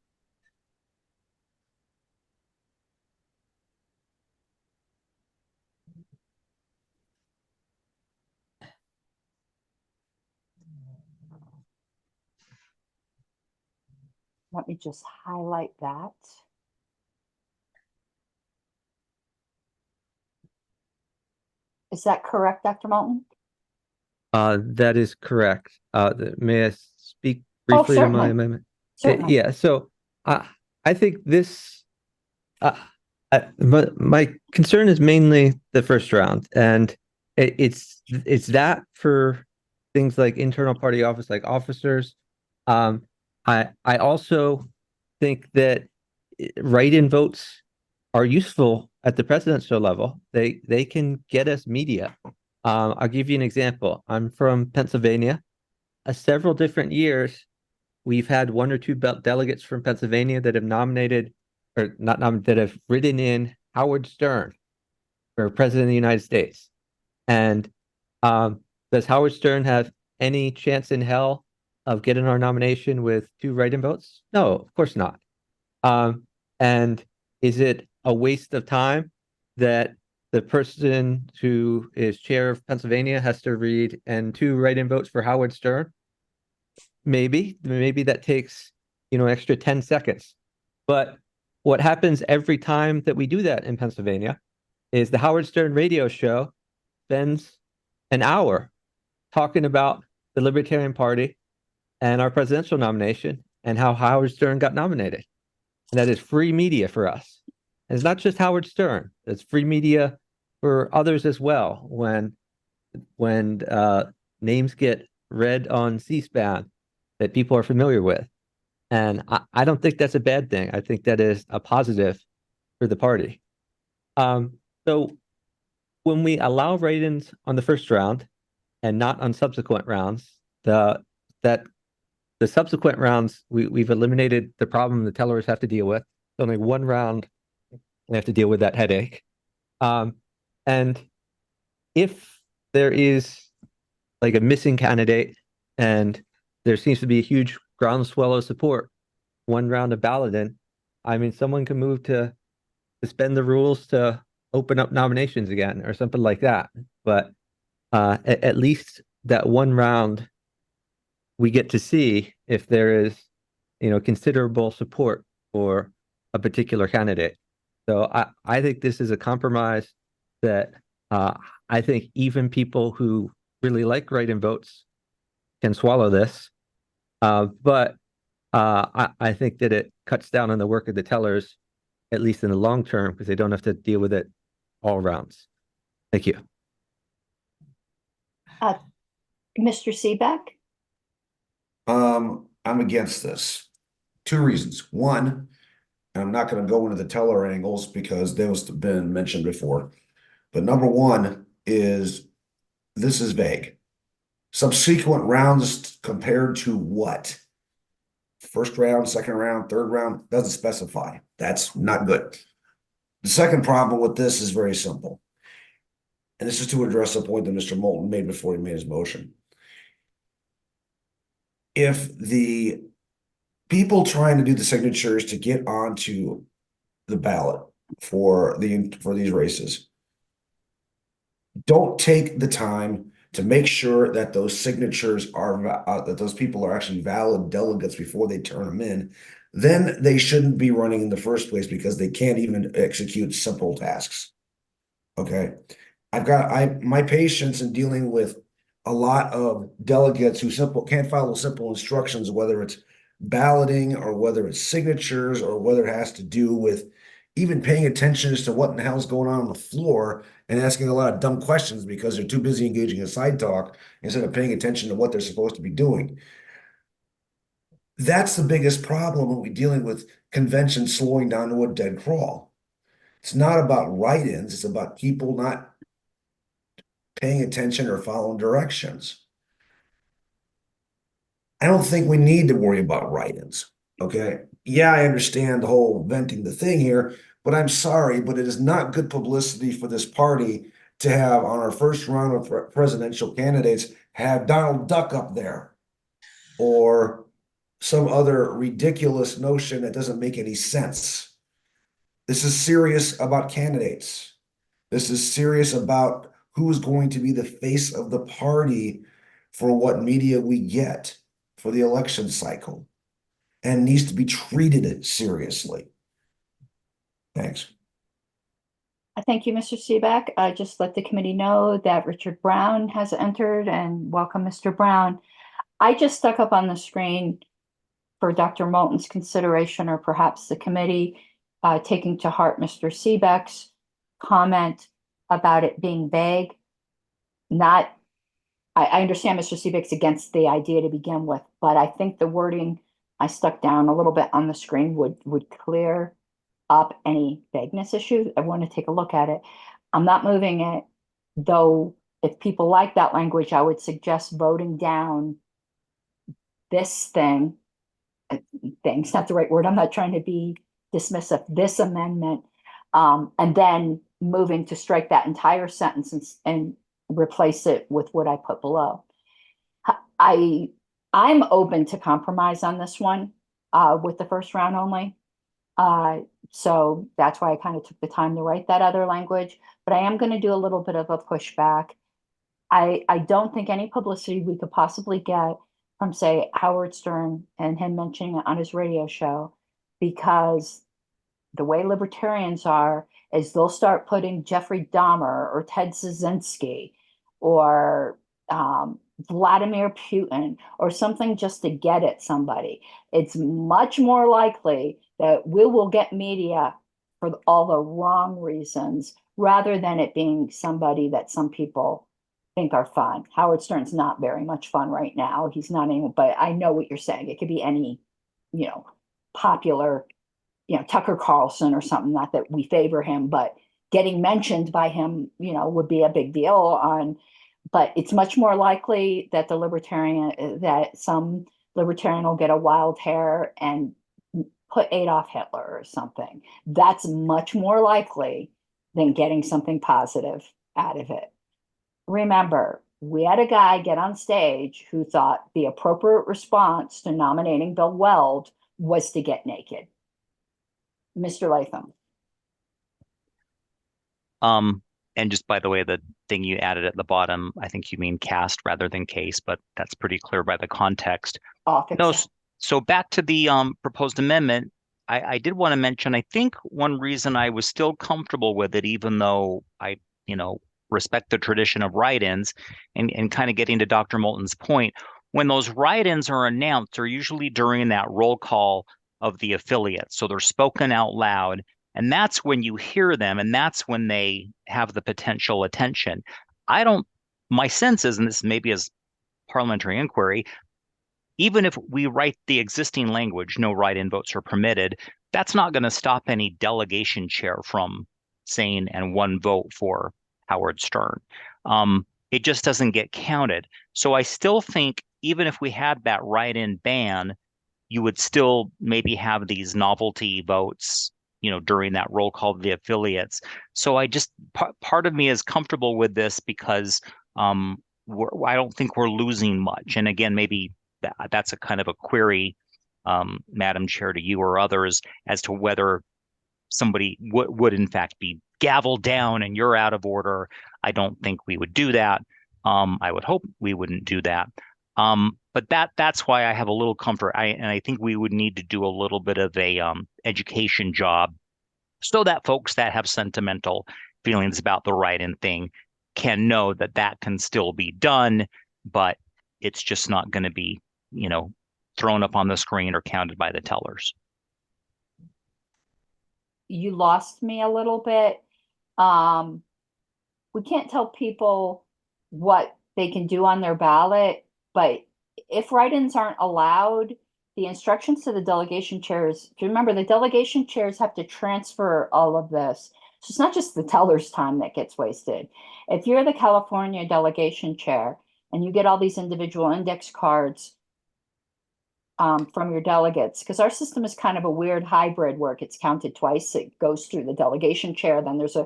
Let me just highlight that. Is that correct, Dr. Moulton? That is correct. May I speak briefly to my amendment? Certainly. Yeah, so I think this, my concern is mainly the first round, and it's that for things like internal party office, like officers. I also think that write-in votes are useful at the presidential level. They can get us media. I'll give you an example. I'm from Pennsylvania. Several different years, we've had 1 or 2 delegates from Pennsylvania that have nominated, or not nominated, that have written in Howard Stern for president of the United States. And does Howard Stern have any chance in hell of getting our nomination with 2 write-in votes? No, of course not. And is it a waste of time that the person who is chair of Pennsylvania has to read and 2 write-in votes for Howard Stern? Maybe that takes, an extra 10 seconds. But what happens every time that we do that in Pennsylvania is the Howard Stern radio show spends an hour talking about the Libertarian Party and our presidential nomination and how Howard Stern got nominated. And that is free media for us. And it's not just Howard Stern, it's free media for others as well. When names get read on C-SPAN that people are familiar with. And I don't think that's a bad thing. I think that is a positive for the party. So when we allow write-ins on the first round and not on subsequent rounds, the subsequent rounds, we've eliminated the problem the tellers have to deal with. Only 1 round, they have to deal with that headache. And if there is like a missing candidate and there seems to be a huge groundswell of support, 1 round of balloting, I mean, someone can move to suspend the rules to open up nominations again or something like that. But at least that 1 round, we get to see if there is, considerable support for a particular candidate. So I think this is a compromise that I think even people who really like write-in votes can swallow this. But I think that it cuts down on the work of the tellers, at least in the long term, because they don't have to deal with it all rounds. Thank you. Mr. Seebeck? I'm against this. 2 reasons. One, and I'm not going to go into the teller angles because those have been mentioned before. But number 1 is this is vague. Subsequent rounds compared to what? First round, second round, third round, doesn't specify. That's not good. The second problem with this is very simple. And this is to address a point that Mr. Moulton made before he made his motion. If the people trying to do the signatures to get onto the ballot for these races don't take the time to make sure that those signatures are that those people are actually valid delegates before they turn them in, then they shouldn't be running in the first place because they can't even execute simple tasks. Okay, my patience in dealing with a lot of delegates who can't follow simple instructions, whether it's balloting or whether it's signatures or whether it has to do with even paying attention as to what in the hell is going on the floor and asking a lot of dumb questions because they're too busy engaging in side talk instead of paying attention to what they're supposed to be doing. That's the biggest problem when we're dealing with conventions slowing down to a dead crawl. It's not about write-ins, it's about people not paying attention or following directions. I don't think we need to worry about write-ins, okay? Yeah, I understand the whole venting the thing here, but I'm sorry, but it is not good publicity for this party to have on our first round of presidential candidates have Donald Duck up there or some other ridiculous notion that doesn't make any sense. This is serious about candidates. This is serious about who is going to be the face of the party for what media we get for the election cycle and needs to be treated seriously. Thanks. Thank you, Mr. Seebeck. Just let the committee know that Richard Brown has entered, and welcome, Mr. Brown. I just stuck up on the screen for Dr. Moulton's consideration, or perhaps the committee taking to heart Mr. Seebeck's comment about it being vague. I understand Mr. Seebeck's against the idea to begin with, but I think the wording I stuck down a little bit on the screen would clear up any vagueness issue. I want to take a look at it. I'm not moving it, though. If people like that language, I would suggest voting down this thing. Thing's not the right word. I'm not trying to be dismissive. This amendment, and then moving to strike that entire sentence and replace it with what I put below. I'm open to compromise on this one with the first round only. So that's why I kind of took the time to write that other language, but I am going to do a little bit of a pushback. I don't think any publicity we could possibly get from, say, Howard Stern and him mentioning it on his radio show, because the way libertarians are is they'll start putting Jeffrey Dahmer or Ted Kaczynski or Vladimir Putin or something just to get at somebody. It's much more likely that we will get media for all the wrong reasons rather than it being somebody that some people think are fun. Howard Stern's not very much fun right now. He's not any, but I know what you're saying. It could be any, popular, Tucker Carlson or something. Not that we favor him, but getting mentioned by him, would be a big deal on. But it's much more likely that that some libertarian will get a wild hair and put Adolf Hitler or something. That's much more likely than getting something positive out of it. Remember, we had a guy get on stage who thought the appropriate response to nominating Bill Weld was to get naked. Mr. Latham. And just by the way, the thing you added at the bottom, I think you mean cast rather than case, but that's pretty clear by the context. No, so back to the proposed amendment, I did want to mention, I think one reason I was still comfortable with it, even though I, respect the tradition of write-ins, and kind of getting to Dr. Moulton's point, when those write-ins are announced, they're usually during that roll call of the affiliates. So they're spoken out loud. And that's when you hear them, and that's when they have the potential attention. My sense is, and this maybe is parliamentary inquiry, even if we write the existing language, no write-in votes are permitted, that's not going to stop any delegation chair from saying, and one vote for Howard Stern. It just doesn't get counted. So I still think even if we had that write-in ban, you would still maybe have these novelty votes during that roll call of the affiliates. So part of me is comfortable with this because I don't think we're losing much. And again, maybe that's a kind of a query, Madam Chair, to you or others as to whether somebody would in fact be gavelled down and you're out of order. I don't think we would do that. I would hope we wouldn't do that. But that's why I have a little comfort. And I think we would need to do a little bit of a education job so that folks that have sentimental feelings about the write-in thing can know that that can still be done, but it's just not going to be, thrown up on the screen or counted by the tellers. You lost me a little bit. We can't tell people what they can do on their ballot, but if write-ins aren't allowed, the instructions to the delegation chairs, remember the delegation chairs have to transfer all of this. So it's not just the teller's time that gets wasted. If you're the California delegation chair and you get all these individual index cards from your delegates, because our system is kind of a weird hybrid where it gets counted twice. It goes through the delegation chair, then there's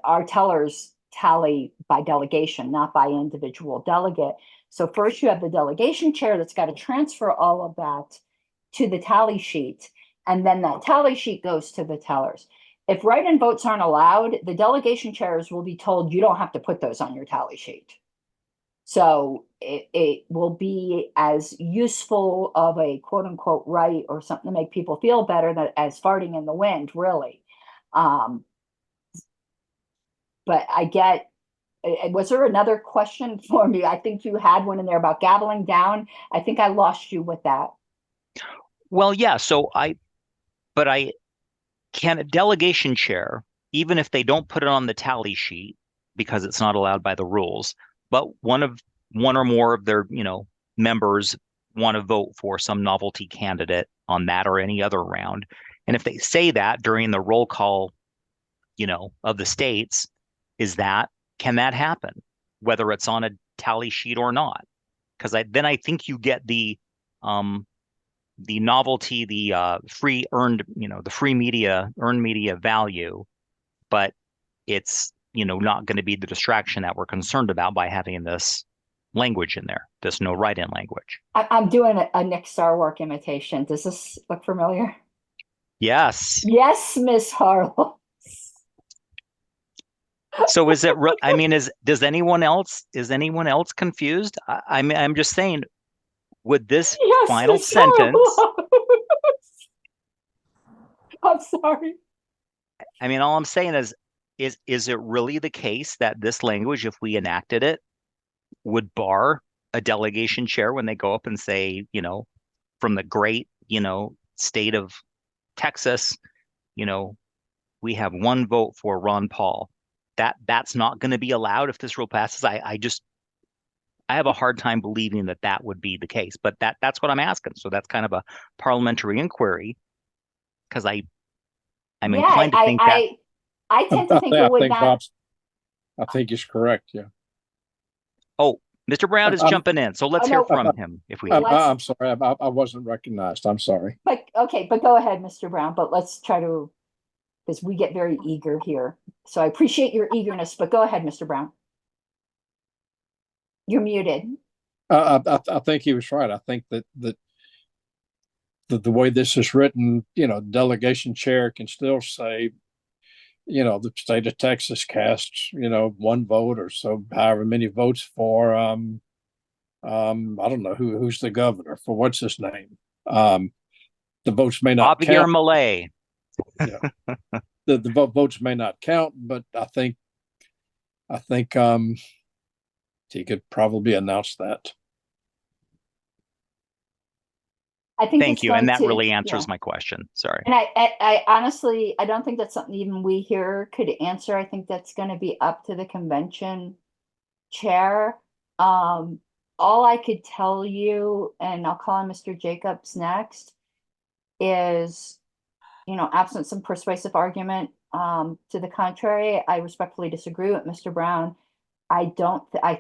our tellers tally by delegation, not by individual delegate. So first you have the delegation chair that's got to transfer all of that to the tally sheet, and then that tally sheet goes to the tellers. If write-in votes aren't allowed, the delegation chairs will be told you don't have to put those on your tally sheet. So it will be as useful of a quote unquote right or something to make people feel better as farting in the wind, really. But I get, was there another question for me? I think you had one in there about gaveling down. I think I lost you with that. Well, yeah. So can a delegation chair, even if they don't put it on the tally sheet because it's not allowed by the rules, but one or more of their, members want to vote for some novelty candidate on that or any other round. And if they say that during the roll call, of the states, can that happen, whether it's on a tally sheet or not? Because then I think you get the novelty, the free earned, the free media, earned media value, but it's, not going to be the distraction that we're concerned about by having this language in there, this no write-in language. I'm doing a Nick Sarwark imitation. Does this look familiar? Yes. Yes, Miss Harlow. So is it, I mean, is anyone else confused? I'm just saying, would this Yes, final Miss sentence, Harlow. I'm sorry. I mean, all I'm saying is it really the case that this language, if we enacted it, would bar a delegation chair when they go up and say, from the great, state of Texas, we have one vote for Ron Paul. That's not going to be allowed if this rule passes. I have a hard time believing that would be the case, but that's what I'm asking. So that's kind of a parliamentary inquiry, because I'm inclined to think that. I tend to think it would not. I think he's correct. Yeah. Oh, Mr. Brown is jumping in, so let's hear from him if we. I'm sorry, I wasn't recognized. I'm sorry. But okay, but go ahead, Mr. Brown. But let's try to, because we get very eager here. So I appreciate your eagerness, but go ahead, Mr. Brown. You're muted. I think he was right. I think that the way this is written, delegation chair can still say, the state of Texas casts, one vote or so, however many votes for, I don't know who's the governor for what's his name. The votes may not Javier count. Milei. Yeah. the votes may not count, but I think he could probably announce that. I think Thank you, and that really answers my question. Sorry. And I honestly, I don't think that's something even we here could answer. I think that's going to be up to the convention chair. All I could tell you, and I'll call on Mr. Jacobs next, is, absent some persuasive argument to the contrary, I respectfully disagree with Mr. Brown. I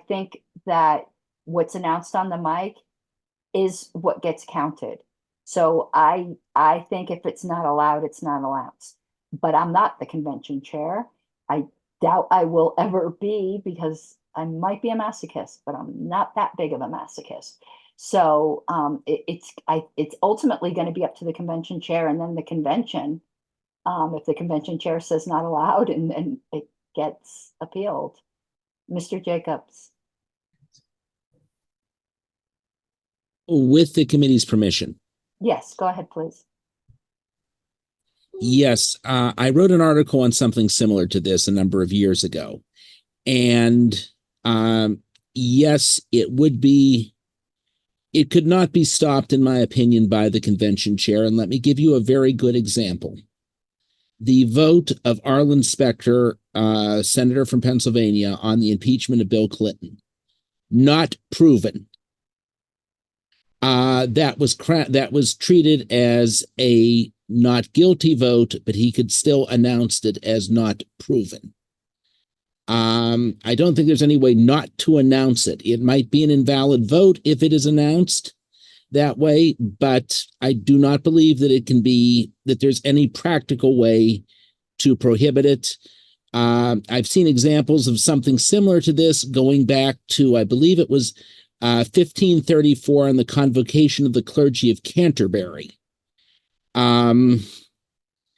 think that what's announced on the mic is what gets counted. So I think if it's not allowed, it's not allowed. But I'm not the convention chair. I doubt I will ever be, because I might be a masochist, but I'm not that big of a masochist. So it's ultimately going to be up to the convention chair, and then the convention, if the convention chair says not allowed, and it gets appealed. Mr. Jacobs. With the committee's permission. Yes, go ahead, please. Yes, I wrote an article on something similar to this a number of years ago. And yes, it could not be stopped, in my opinion, by the convention chair. And let me give you a very good example. The vote of Arlen Specter, senator from Pennsylvania, on the impeachment of Bill Clinton, not proven. That was treated as a not guilty vote, but he could still announce it as not proven. I don't think there's any way not to announce it. It might be an invalid vote if it is announced that way, but I do not believe that there's any practical way to prohibit it. I've seen examples of something similar to this going back to, I believe it was 1534 on the convocation of the clergy of Canterbury. You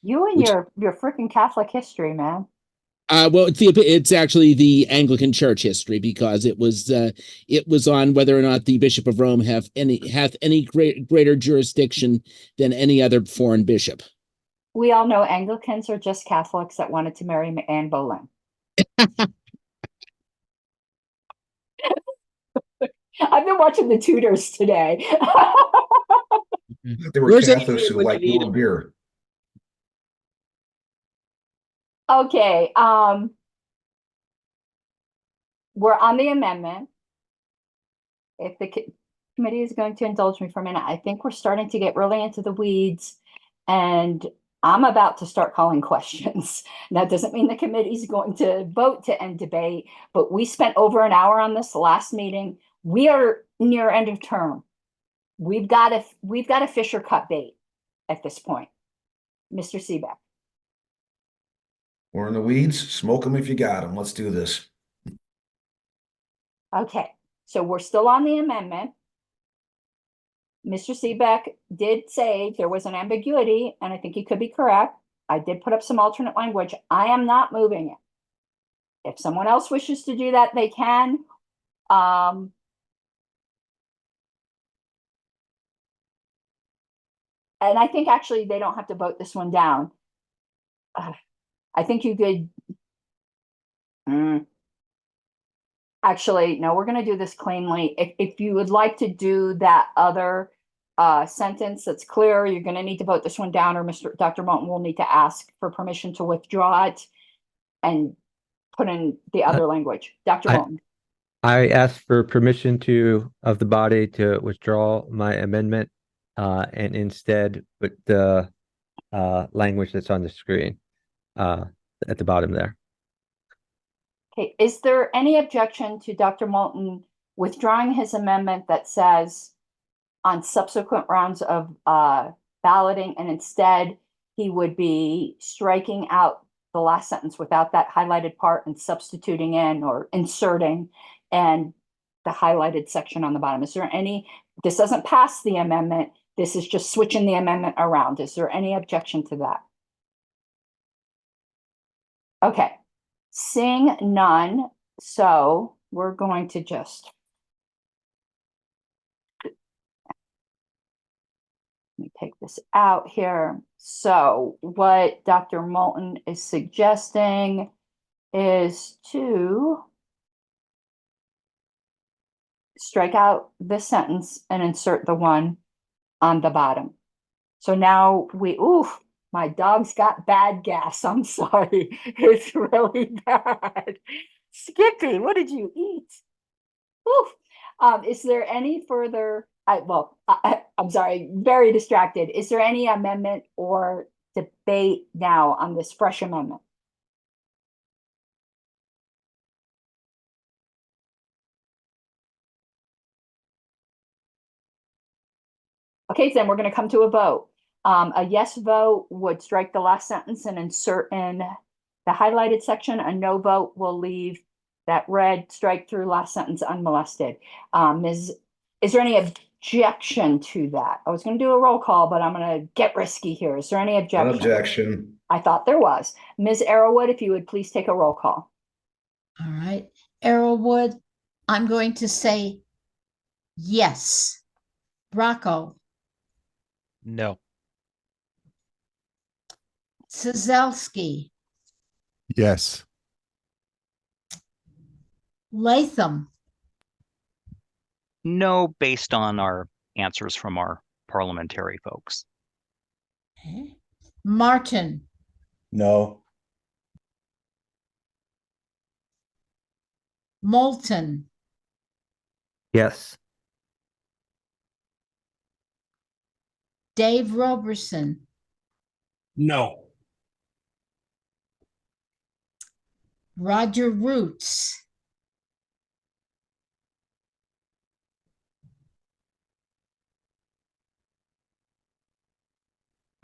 and your freaking Catholic history, man. Well, it's actually the Anglican Church history, because it was on whether or not the Bishop of Rome hath any greater jurisdiction than any other foreign bishop. We all know Anglicans are just Catholics that wanted to marry Anne Boleyn. I've been watching the Tudors today. They were Catholics who like more beer. Okay, we're on the amendment. If the committee is going to indulge me for a minute, I think we're starting to get really into the weeds, and I'm about to start calling questions. That doesn't mean the committee's going to vote to end debate, but we spent over an hour on this last meeting. We are near end of term. We've got a fish or cut bait at this point. Mr. Seebeck. We're in the weeds. Smoke them if you got them. Let's do this. Okay, so we're still on the amendment. Mr. Seebeck did say there was an ambiguity, and I think he could be correct. I did put up some alternate language. I am not moving it. If someone else wishes to do that, they can. And I think actually they don't have to vote this one down. I think you could. Actually, no, we're going to do this cleanly. If you would like to do that other sentence that's clear, you're going to need to vote this one down, or Dr. Moulton will need to ask for permission to withdraw it and put in the other language. Dr. Moulton. I asked for permission of the body to withdraw my amendment and instead put the language that's on the screen at the bottom there. Okay, is there any objection to Dr. Moulton withdrawing his amendment that says on subsequent rounds of balloting, and instead he would be striking out the last sentence without that highlighted part and substituting in or inserting and the highlighted section on the bottom? Is there any, this doesn't pass the amendment, this is just switching the amendment around. Is there any objection to that? Okay, seeing none, so we're going to just let me take this out here. So what Dr. Moulton is suggesting is to strike out this sentence and insert the one on the bottom. So now my dog's got bad gas. I'm sorry. It's really bad. Skippy, what did you eat? Oof. Is there any further, I'm sorry, very distracted. Is there any amendment or debate now on this fresh amendment? Okay, so then we're going to come to a vote. A yes vote would strike the last sentence and insert in the highlighted section. A no vote will leave that red strike through last sentence unmolested. Is there any objection to that? I was going to do a roll call, but I'm going to get risky here. Is there any objection? An objection. I thought there was. Ms. Arrowwood, if you would please take a roll call. All right. Arrowwood, I'm going to say yes. Bracco. No. Sazelski. Yes. Latham. No, based on our answers from our parliamentary folks. Okay. Martin. No. Moulton. Yes. Dave Roberson. No. Roger Roots.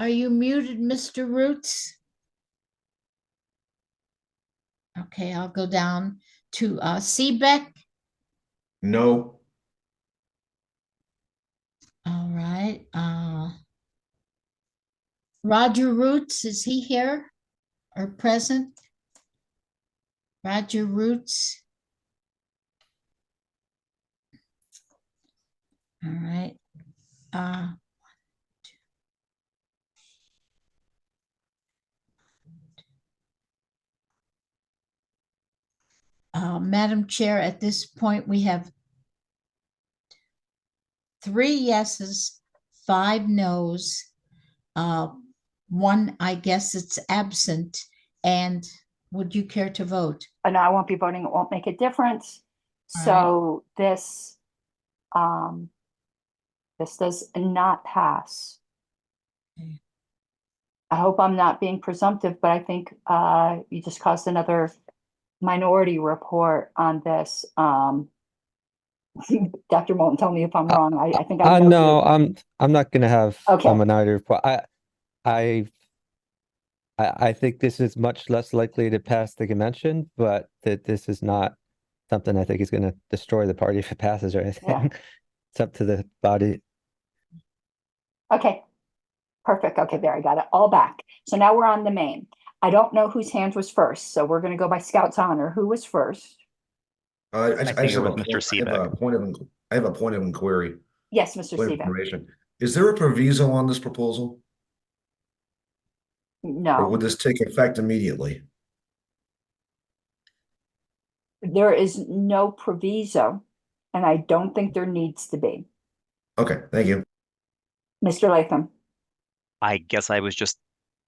Are you muted, Mr. Roots? Okay, I'll go down to Seebeck. No. All right. Roger Roots, is he here or present? Roger Roots. All right. Madam Chair, at this point, we have 3 yeses, 5 noes. One, I guess it's absent. And would you care to vote? No, I won't be voting. It won't make a difference. All So this does not pass. Okay. I hope I'm not being presumptive, but I think you just caused another minority report on this. Dr. Moulton, tell me if I'm wrong. I think I know. No, I'm not gonna have Okay. a minority report. I think this is much less likely to pass the convention, but that this is not something I think is going to destroy the party if it passes or anything. Yeah. It's up to the body. Okay, perfect. Okay, there, I got it all back. So now we're on the main. I don't know whose hand was first, so we're gonna go by Scout's honor. Who was first? I I just think it have was a Mr. point, Seebeck. I have a point of inquiry, Yes, Mr. point of Steven. information. Is there a proviso on this proposal, or No, would this take effect immediately? there is no proviso, and I don't think there needs to be. Okay, thank you. Mr. Latham. I guess I was just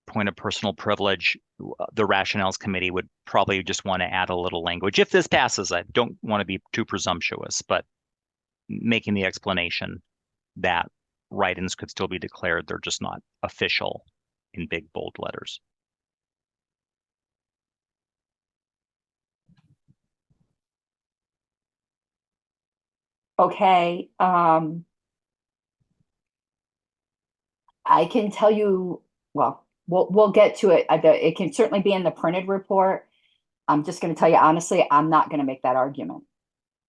point of personal privilege. The rationales committee would probably just want to add a little language. If this passes, I don't want to be too presumptuous, but making the explanation that write-ins could still be declared. They're just not official in big, bold letters. Okay, I can tell you, well, we'll get to it. It can certainly be in the printed report. I'm just going to tell you honestly, I'm not going to make that argument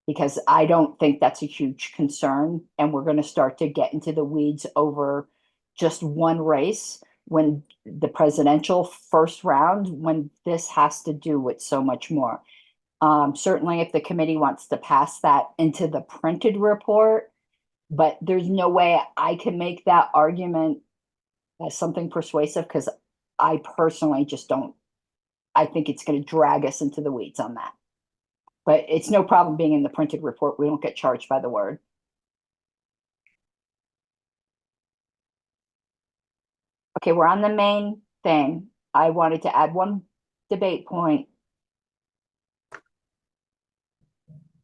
because I don't think that's a huge concern. And we're going to start to get into the weeds over just one race when the presidential first round, when this has to do with so much more. Certainly, if the committee wants to pass that into the printed report, but there's no way I can make that argument as something persuasive because I personally just don't. I think it's going to drag us into the weeds on that. But it's no problem being in the printed report. We don't get charged by the word. Okay, we're on the main thing. I wanted to add one debate point.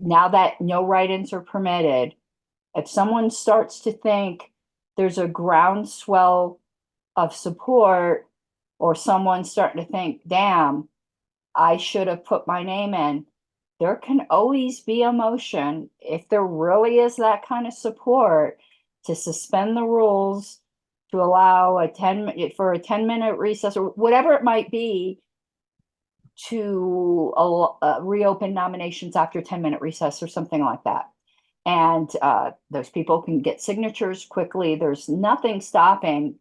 Now that no write-ins are permitted, if someone starts to think there's a groundswell of support, or someone starting to think, damn, I should have put my name in, there can always be a motion, if there really is that kind of support, to suspend the rules, to allow a 10-minute recess or whatever it might be, to reopen nominations after 10-minute recess or something like that. And those people can get signatures quickly. There's nothing stopping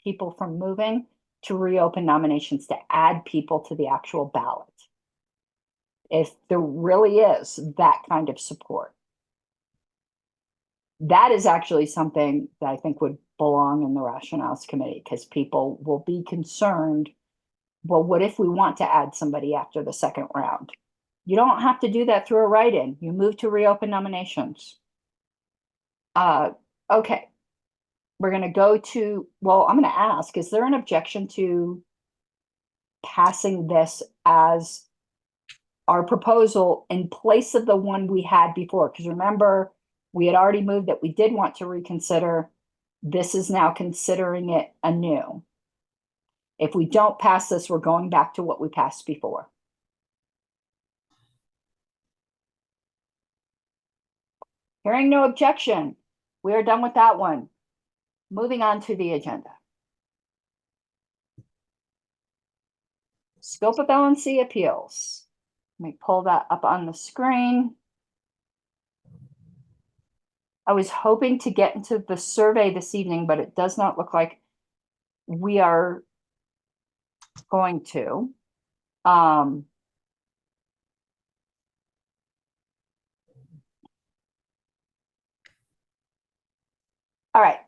people from moving to reopen nominations to add people to the actual ballot, if there really is that kind of support. That is actually something that I think would belong in the rationales committee, because people will be concerned, well, what if we want to add somebody after the second round? You don't have to do that through a write-in. You move to reopen nominations. Okay. We're going to go to, well, I'm going to ask, is there an objection to passing this as our proposal in place of the one we had before? Because remember, we had already moved that we did want to reconsider. This is now considering it anew. If we don't pass this, we're going back to what we passed before. Hearing no objection, we are done with that one. Moving on to the agenda. Scope of LNC appeals. Let me pull that up on the screen. I was hoping to get into the survey this evening, but it does not look like we are going to. All right.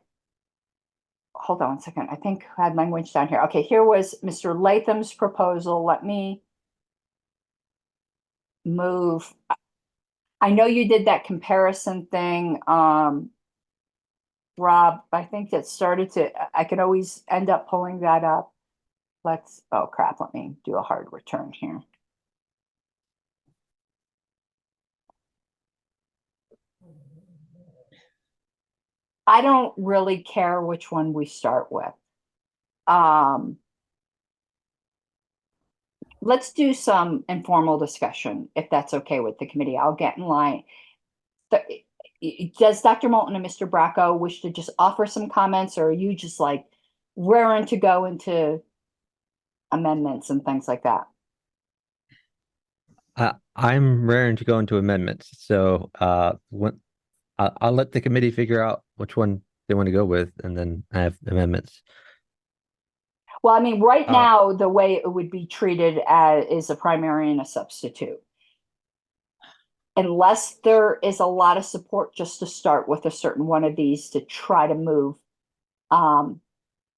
Hold on 1 second. I think I had language down here. Okay, here was Mr. Latham's proposal. Let me move. I know you did that comparison thing, Rob. I think that started to, I could always end up pulling that up. Let's, oh crap, let me do a hard return here. I don't really care which one we start with. Let's do some informal discussion, if that's okay with the committee. I'll get in line. Does Dr. Moulton and Mr. Bracco wish to just offer some comments, or are you just like raring to go into amendments and things like that. I'm raring to go into amendments, so I'll let the committee figure out which one they want to go with, and then I have amendments. Well, I mean, right Uh, now, the way it would be treated as is a primary and a substitute. Unless there is a lot of support just to start with a certain one of these to try to move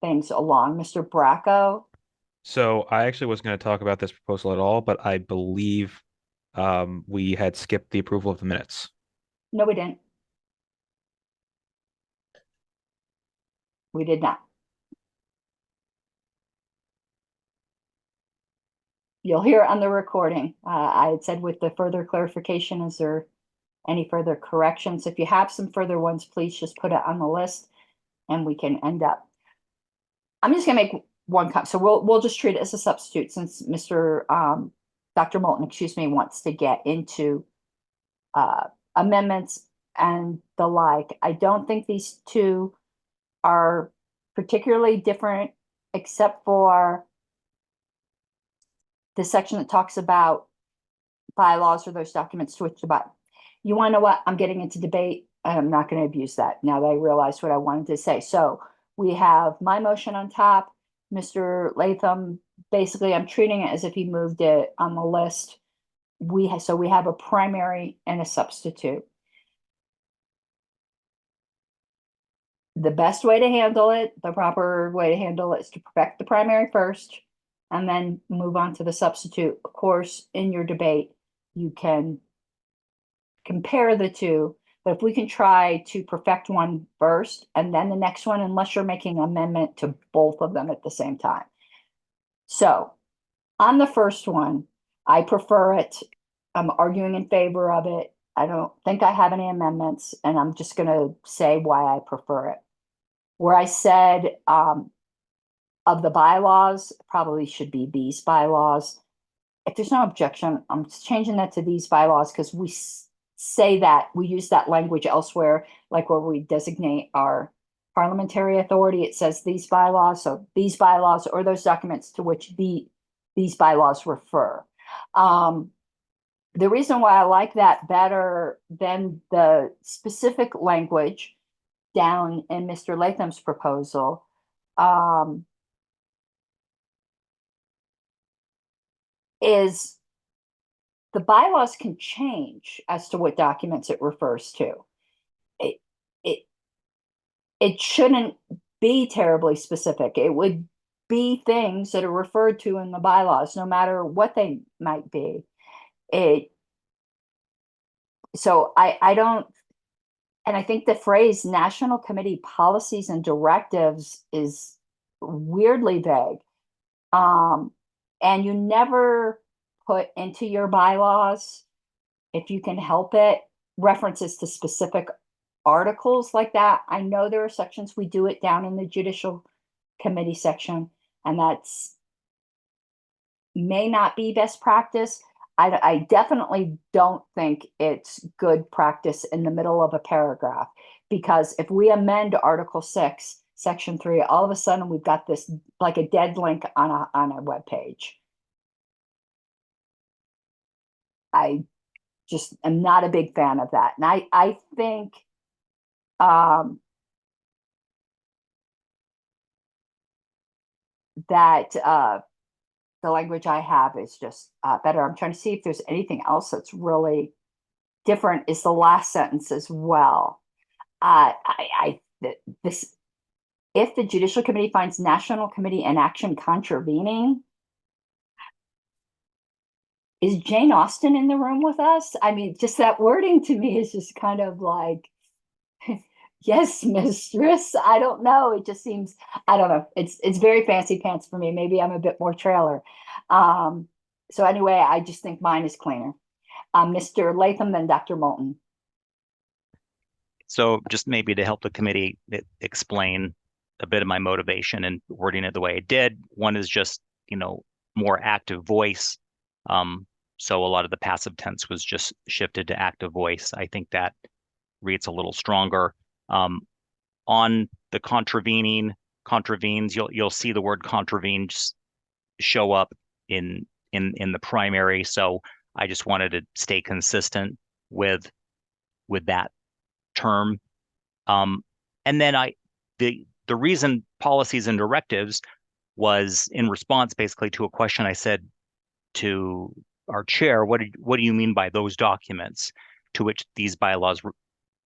things along. Mr. Bracco? So I actually wasn't going to talk about this proposal at all, but I believe we had skipped the approval of the minutes. No, we didn't. We did not. You'll hear it on the recording. I had said with the further clarification, is there any further corrections? If you have some further ones, please just put it on the list and we can end up. I'm just gonna make one comment. So we'll just treat it as a substitute since Mr. Dr. Moulton, excuse me, wants to get into amendments and the like. I don't think these two are particularly different, except for the section that talks about bylaws or those documents to which the by. You want to know what? I'm getting into debate. I'm not going to abuse that now that I realized what I wanted to say. So we have my motion on top. Mr. Latham, basically, I'm treating it as if he moved it on the list. So we have a primary and a substitute. The best way to handle it, the proper way to handle it, is to perfect the primary first and then move on to the substitute. Of course, in your debate, you can compare the two, but if we can try to perfect one first and then the next one, unless you're making an amendment to both of them at the same time. So on the first one, I prefer it. I'm arguing in favor of it. I don't think I have any amendments, and I'm just going to say why I prefer it. Where I said of the bylaws, probably should be these bylaws. If there's no objection, I'm changing that to these bylaws because we say that, we use that language elsewhere, like where we designate our parliamentary authority, it says these bylaws. So these bylaws or those documents to which these bylaws refer. The reason why I like that better than the specific language down in Mr. Latham's proposal is the bylaws can change as to what documents it refers to. It shouldn't be terribly specific. It would be things that are referred to in the bylaws, no matter what they might be. So I don't, and I think the phrase National Committee Policies and Directives is weirdly vague. And you never put into your bylaws, if you can help it, references to specific articles like that. I know there are sections we do it down in the Judicial Committee section, and that's may not be best practice. I definitely don't think it's good practice in the middle of a paragraph, because if we amend Article 6, Section 3, all of a sudden we've got this like a dead link on a web page. I just am not a big fan of that. And I think that the language I have is just better. I'm trying to see if there's anything else that's really different. Is the last sentence as well. This, if the Judicial Committee finds National Committee inaction contravening. Is Jane Austen in the room with us? I mean, just that wording to me is just kind of like, yes, mistress. I don't know. It just seems, I don't know. It's very fancy pants for me. Maybe I'm a bit more trailer. So anyway, I just think mine is cleaner. Mr. Latham, then Dr. Moulton. So just maybe to help the committee explain a bit of my motivation and wording it the way it did. One is just, more active voice. So a lot of the passive tense was just shifted to active voice. I think that reads a little stronger. On the contravenes, you'll see the word contravene just show up in the primary. So I just wanted to stay consistent with that term. And then the reason policies and directives was in response basically to a question I said to our chair, what do you mean by those documents to which these bylaws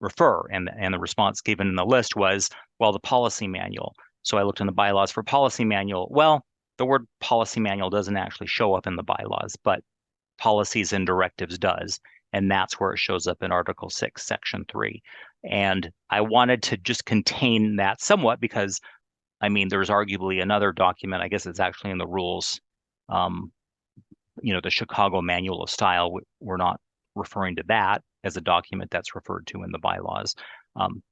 refer? And the response given in the list was, well, the policy manual. So I looked in the bylaws for policy manual. Well, the word policy manual doesn't actually show up in the bylaws, but policies and directives does. And that's where it shows up in Article 6, Section 3. And I wanted to just contain that somewhat because, I mean, there's arguably another document, I guess it's actually in the rules, the Chicago Manual of Style. We're not referring to that as a document that's referred to in the bylaws.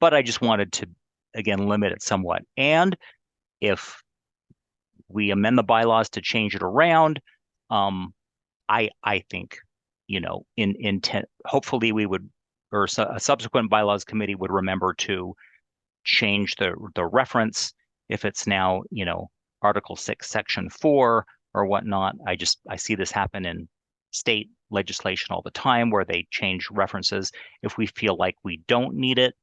But I just wanted to, again, limit it somewhat. And if we amend the bylaws to change it around, I think, in intent, hopefully we would, or a subsequent bylaws committee would remember to change the reference if it's now, Article 6, Section 4 or whatnot. I see this happen in state legislation all the time where they change references. If we feel like we don't need it,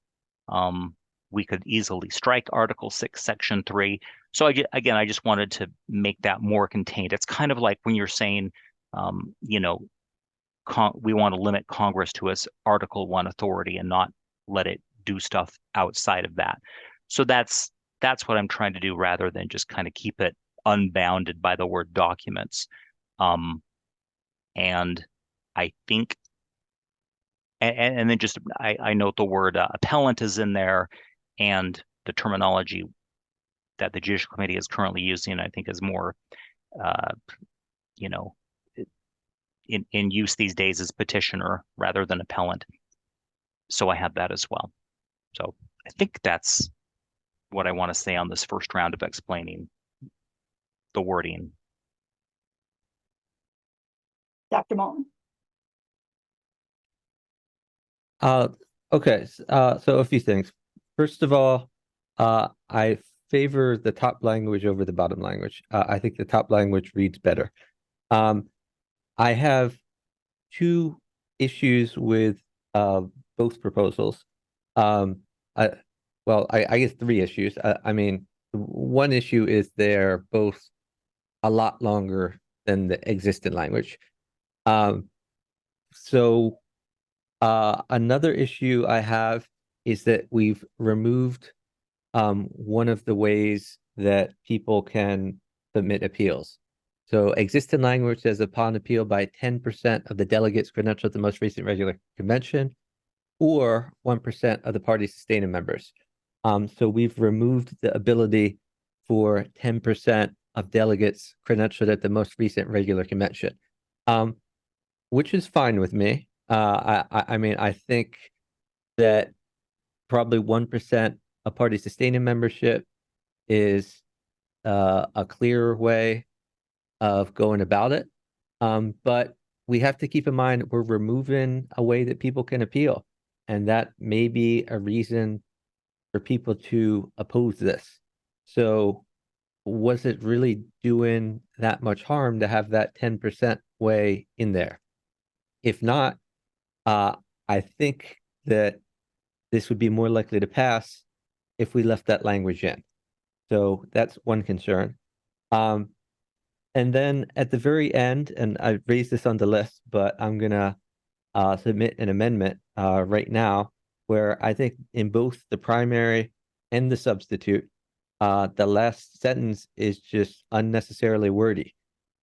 we could easily strike Article 6, Section 3. So I just wanted to make that more contained. It's kind of like when you're saying, we want to limit Congress to its Article 1 authority and not let it do stuff outside of that. So that's what I'm trying to do rather than just kind of keep it unbounded by the word documents. And I think, and then just I note the word appellant is in there, and the terminology that the Judicial Committee is currently using, I think, is more, in use these days as petitioner rather than appellant. So I have that as well. So I think that's what I want to say on this first round of explaining the wording. Dr. Moulton? Okay. So a few things. First of all, I favor the top language over the bottom language. I think the top language reads better. I have two issues with both proposals. I guess three issues. I mean, one issue is they're both a lot longer than the existing language. So another issue I have is that we've removed one of the ways that people can submit appeals. So existing language says upon appeal by 10% of the delegates credentialed at the most recent regular convention, or 1% of the party's sustaining members. So we've removed the ability for 10% of delegates credentialed at the most recent regular convention, which is fine with me. I mean, I think that probably 1% of party sustaining membership is a clearer way of going about it. But we have to keep in mind we're removing a way that people can appeal, and that may be a reason for people to oppose this. So was it really doing that much harm to have that 10% way in there? If not, I think that this would be more likely to pass if we left that language in. So that's one concern. And then at the very end, and I raised this on the list, but I'm gonna submit an amendment right now where I think in both the primary and the substitute, the last sentence is just unnecessarily wordy.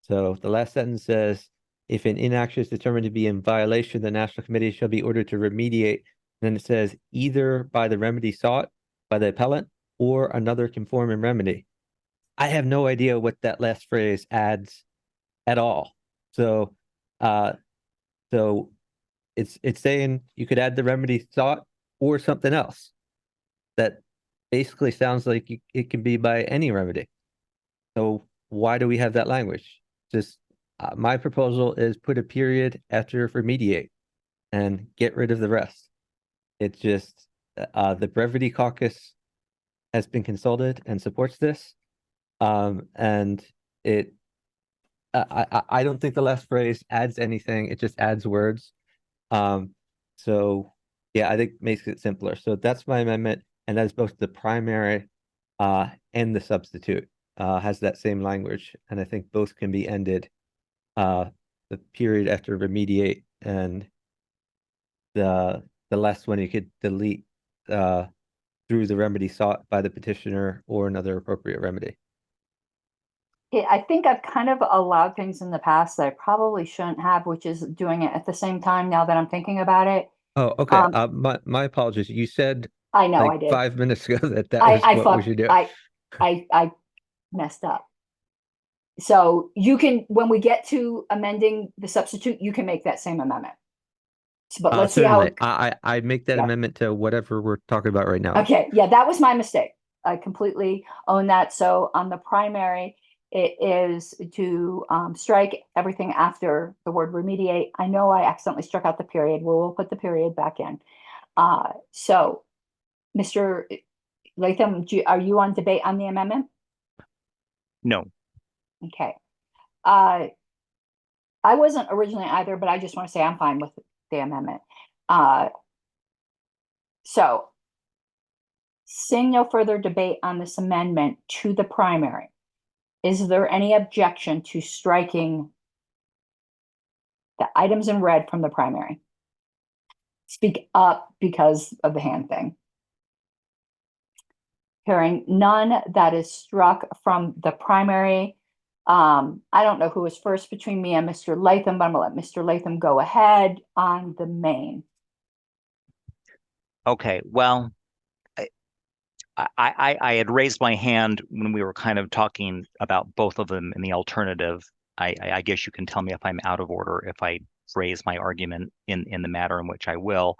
So the last sentence says, if an inaction is determined to be in violation, the National Committee shall be ordered to remediate. And then it says either by the remedy sought by the appellant or another conforming remedy. I have no idea what that last phrase adds at all. So, so it's saying you could add the remedy sought or something else. That basically sounds like it can be by any remedy. So why do we have that language? Just my proposal is put a period after remediate and get rid of the rest. It's just the Brevity Caucus has been consulted and supports this. And it I don't think the last phrase adds anything. It just adds words. So yeah, I think makes it simpler. So that's my amendment, and that's both the primary and the substitute has that same language, and I think both can be ended the period after remediate, and the last one you could delete through the remedy sought by the petitioner or another appropriate remedy. Yeah, I think I've kind of allowed things in the past that I probably shouldn't have, which is doing it at the same time now that I'm thinking about it. Oh, okay. My apologies. You said I know I like did. 5 minutes ago that I was what we thought should do. I messed up. So you can, when we get to amending the substitute, you can make that same amendment. But let's see how. Certainly. I make that Yeah. amendment to whatever we're talking about right now. Okay, yeah, that was my mistake. I completely own that. So on the primary, it is to strike everything after the word remediate. I know I accidentally struck out the period. We'll put the period back in. So, Mr. Latham, are you on debate on the amendment? No. Okay. I wasn't originally either, but I just want to say I'm fine with the amendment. So, seeing no further debate on this amendment to the primary, is there any objection to striking the items in red from the primary? Speak up because of the hand thing. Hearing none, that is struck from the primary. I don't know who was first between me and Mr. Latham, but I'm gonna let Mr. Latham go ahead on the Okay, well, I had raised my hand when we were kind of talking about both of them in the alternative. I guess you can tell me if I'm out of order if I raise my argument in the matter in which I will.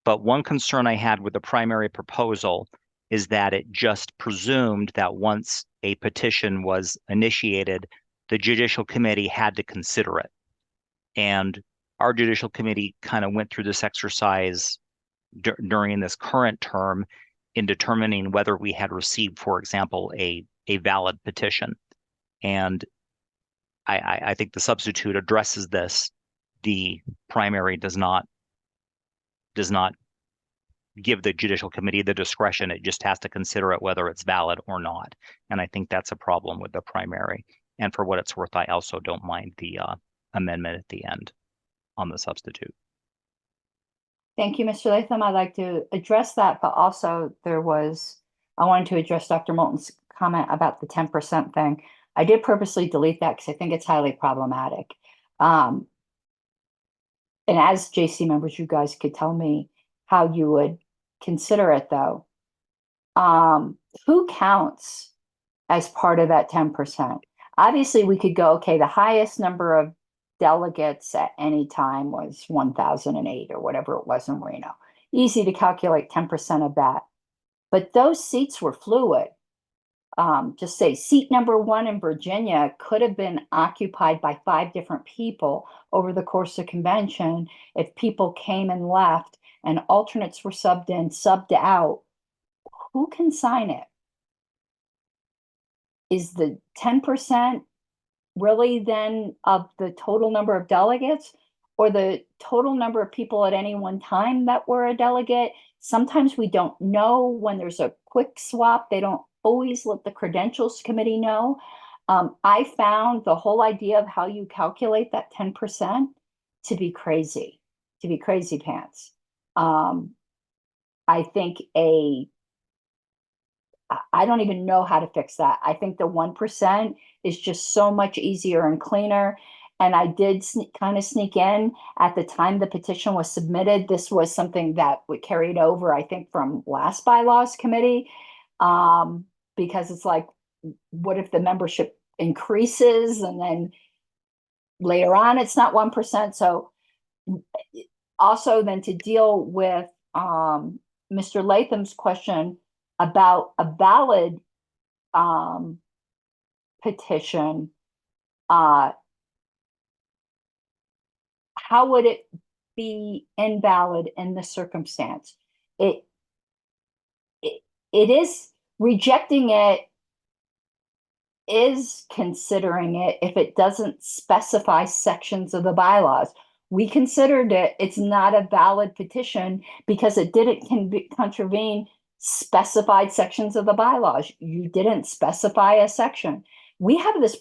But one concern I had with the primary proposal is that it just presumed that once a petition was initiated, the Judicial Committee had to consider it. And our Judicial Committee kind of went through this exercise during this current term in determining whether we had received, for example, a valid petition. And I think the substitute addresses this. The primary does not give the Judicial Committee the discretion. It just has to consider it whether it's valid or not. And I think that's a problem with the primary. And for what it's worth, I also don't mind the amendment at the end on the substitute. Thank you, Mr. Latham. I'd like to address that, but also I wanted to address Dr. Moulton's comment about the 10% thing. I did purposely delete that because I think it's highly problematic. And as JC members, you guys could tell me how you would consider it though. Who counts as part of that 10%? Obviously, we could go, okay, the highest number of delegates at any time was 1,008 or whatever it was in Reno. Easy to calculate 10% of that. But those seats were fluid. Just say seat number 1 in Virginia could have been occupied by 5 different people over the course of convention if people came and left and alternates were subbed in, subbed out. Who can sign it? Is the 10% really then of the total number of delegates or the total number of people at any one time that were a delegate? Sometimes we don't know when there's a quick swap. They don't always let the credentials committee know. I found the whole idea of how you calculate that 10% to be crazy pants. I think I don't even know how to fix that. I think the 1% is just so much easier and cleaner. And I did kind of sneak in at the time the petition was submitted. This was something that we carried over, I think, from last bylaws committee, because it's like, what if the membership increases and then later on it's not 1%? So also then to deal with Mr. Latham's question about a valid petition, how would it be invalid in this circumstance? It is rejecting it is considering it if it doesn't specify sections of the bylaws. We considered it, it's not a valid petition because it didn't contravene specified sections of the bylaws. You didn't specify a section. We have this,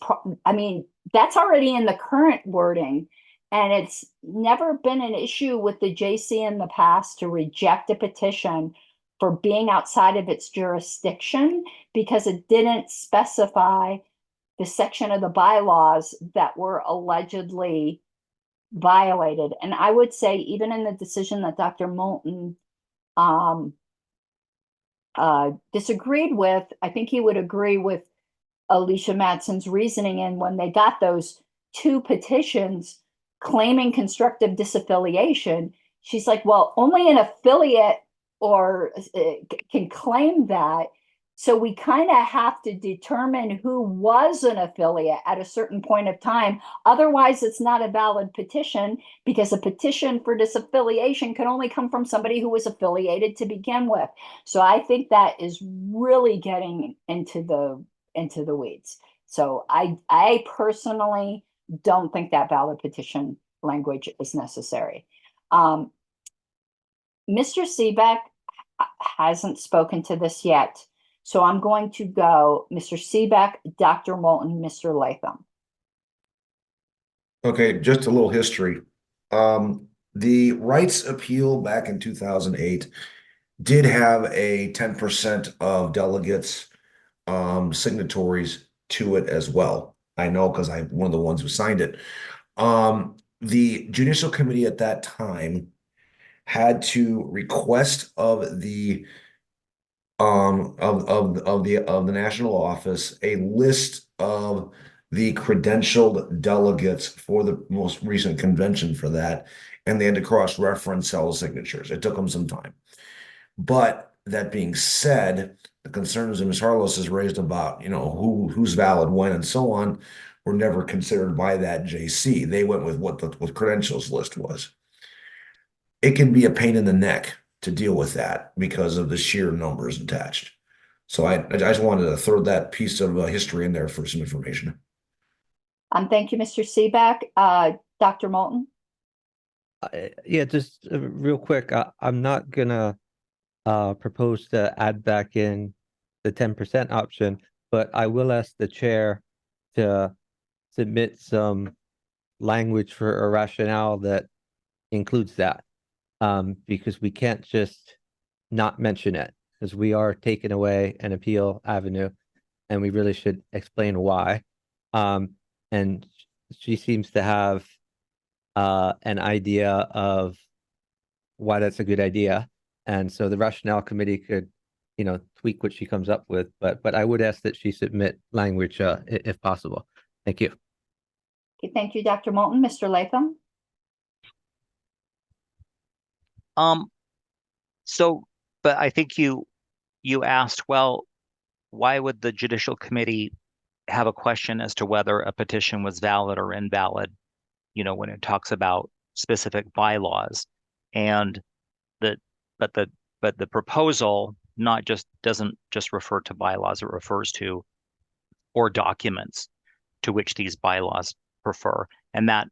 I mean, that's already in the current wording, and it's never been an issue with the JC in the past to reject a petition for being outside of its jurisdiction because it didn't specify the section of the bylaws that were allegedly violated. And I would say even in the decision that Dr. Moulton disagreed with, I think he would agree with Alicia Madsen's reasoning. And when they got those two petitions claiming constructive disaffiliation, she's like, well, only an affiliate or can claim that. So we kind of have to determine who was an affiliate at a certain point of time. Otherwise, it's not a valid petition because a petition for disaffiliation can only come from somebody who was affiliated to begin with. So I think that is really getting into the weeds. So I personally don't think that valid petition language is necessary. Mr. Seebeck hasn't spoken to this yet. So I'm going to go Mr. Seebeck, Dr. Moulton, Mr. Latham. Okay, just a little history. The rights appeal back in 2008 did have a 10% of delegates signatories to it as well. I know because I'm one of the ones who signed it. The Judicial Committee at that time had to request of the national office a list of the credentialed delegates for the most recent convention for that, and they had to cross-reference all the signatures. It took them some time. But that being said, the concerns that Ms. Harlos has raised about, who's valid when and so on were never considered by that JC. They went with what the credentials list was. It can be a pain in the neck to deal with that because of the sheer numbers attached. So I just wanted to throw that piece of history in there for some information. Thank you, Mr. Seebeck. Dr. Moulton? Yeah, just real quick, I'm not gonna propose to add back in the 10% option, but I will ask the chair to submit some language for a rationale that includes that. Because we can't just not mention it, because we are taking away an appeal avenue, and we really should explain why. And she seems to have an idea of why that's a good idea, and so the rationale committee could, tweak what she comes up with. But I would ask that she submit language if possible. Thank you. Okay, thank you, Dr. Moulton. Mr. Latham? But I think you asked, well, why would the Judicial Committee have a question as to whether a petition was valid or invalid, when it talks about specific bylaws? And but the proposal doesn't just refer to bylaws, it refers to or documents to which these bylaws refer. And that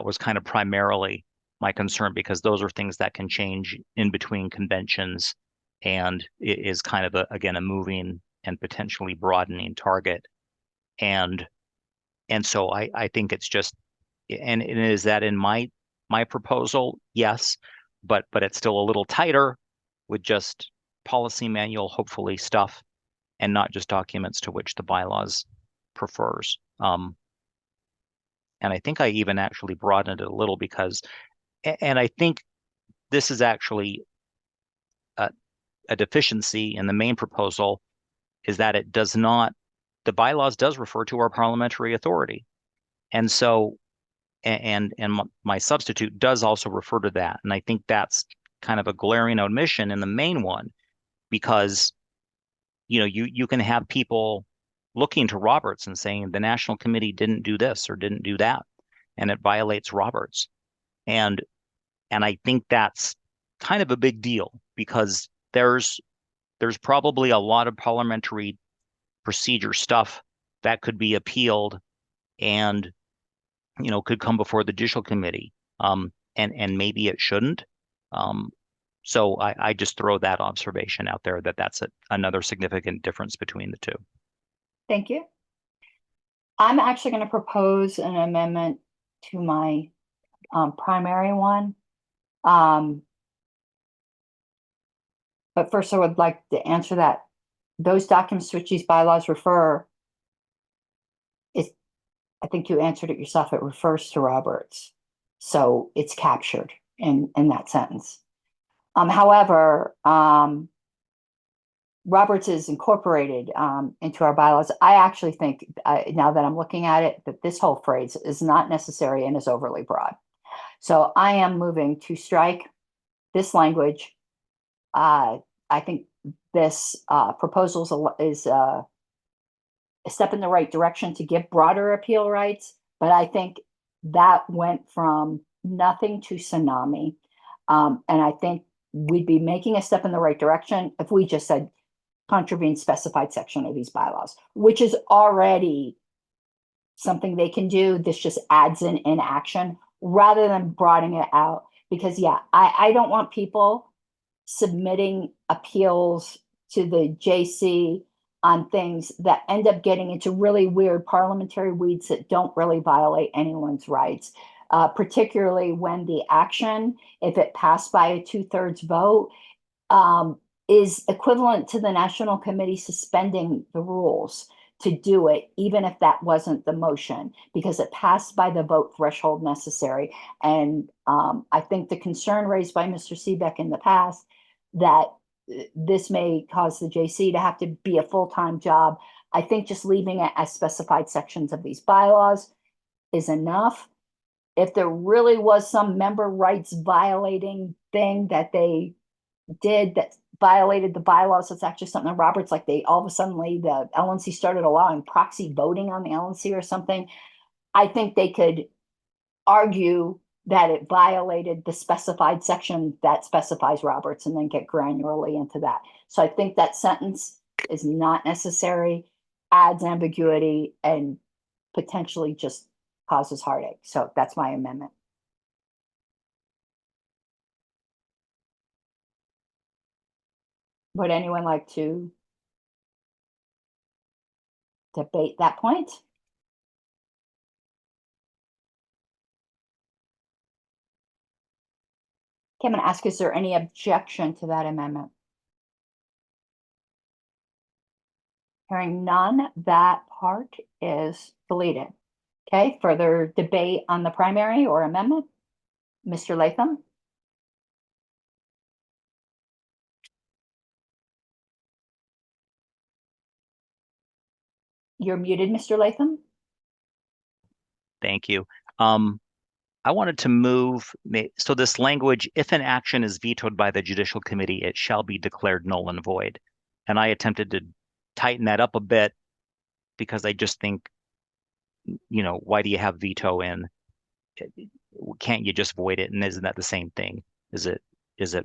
was kind of primarily my concern, because those are things that can change in between conventions, and it is kind of a moving and potentially broadening target. And so I think it's just, and is that in my proposal? Yes, but it's still a little tighter with just policy manual, hopefully, stuff, and not just documents to which the bylaws prefers. And I think I even actually broadened it a little because, and I think this is actually a deficiency in the main proposal, is that it does not, the bylaws does refer to our parliamentary authority. And so, and my substitute does also refer to that. And I think that's kind of a glaring omission in the main one, because, you can have people looking to Roberts and saying the National Committee didn't do this or didn't do that, and it violates Roberts. And I think that's kind of a big deal, because there's probably a lot of parliamentary procedure stuff that could be appealed and, could come before the judicial committee. And maybe it shouldn't. So I just throw that observation out there that that's another significant difference between the two. Thank you. I'm actually going to propose an amendment to my primary one. But first I would like to answer that. Those documents to which these bylaws refer, I think you answered it yourself, it refers to Roberts. So it's captured in that sentence. However, Roberts is incorporated into our bylaws. I actually think, now that I'm looking at it, that this whole phrase is not necessary and is overly broad. So I am moving to strike this language. I think this proposal is a step in the right direction to give broader appeal rights, but I think that went from nothing to tsunami. And I think we'd be making a step in the right direction if we just said contravene specified section of these bylaws, which is already something they can do. This just adds in inaction rather than broadening it out. Because yeah, I don't want people submitting appeals to the JC on things that end up getting into really weird parliamentary weeds that don't really violate anyone's rights, particularly when the action, if it passed by a 2/3 vote, is equivalent to the National Committee suspending the rules to do it, even if that wasn't the motion, because it passed by the vote threshold necessary. And I think the concern raised by Mr. Seebeck in the past that this may cause the JC to have to be a full-time job. I think just leaving it as specified sections of these bylaws is enough. If there really was some member rights violating thing that they did that violated the bylaws, it's actually something Roberts, like they all of a sudden the LNC started allowing proxy voting on the LNC or something. I think they could argue that it violated the specified section that specifies Roberts and then get granularly into that. So I think that sentence is not necessary, adds ambiguity, and potentially just causes heartache. So that's my amendment. Would anyone like to debate that point? Okay, I'm going to ask, is there any objection to that amendment? Hearing none, that part is deleted. Okay, further debate on the primary or amendment? Mr. Latham? You're muted, Mr. Latham. Thank you. I wanted to move, so this language, if an action is vetoed by the judicial committee, it shall be declared null and void. And I attempted to tighten that up a bit because I just think, why do you have veto in? Can't you just void it? And isn't that the same thing? Is it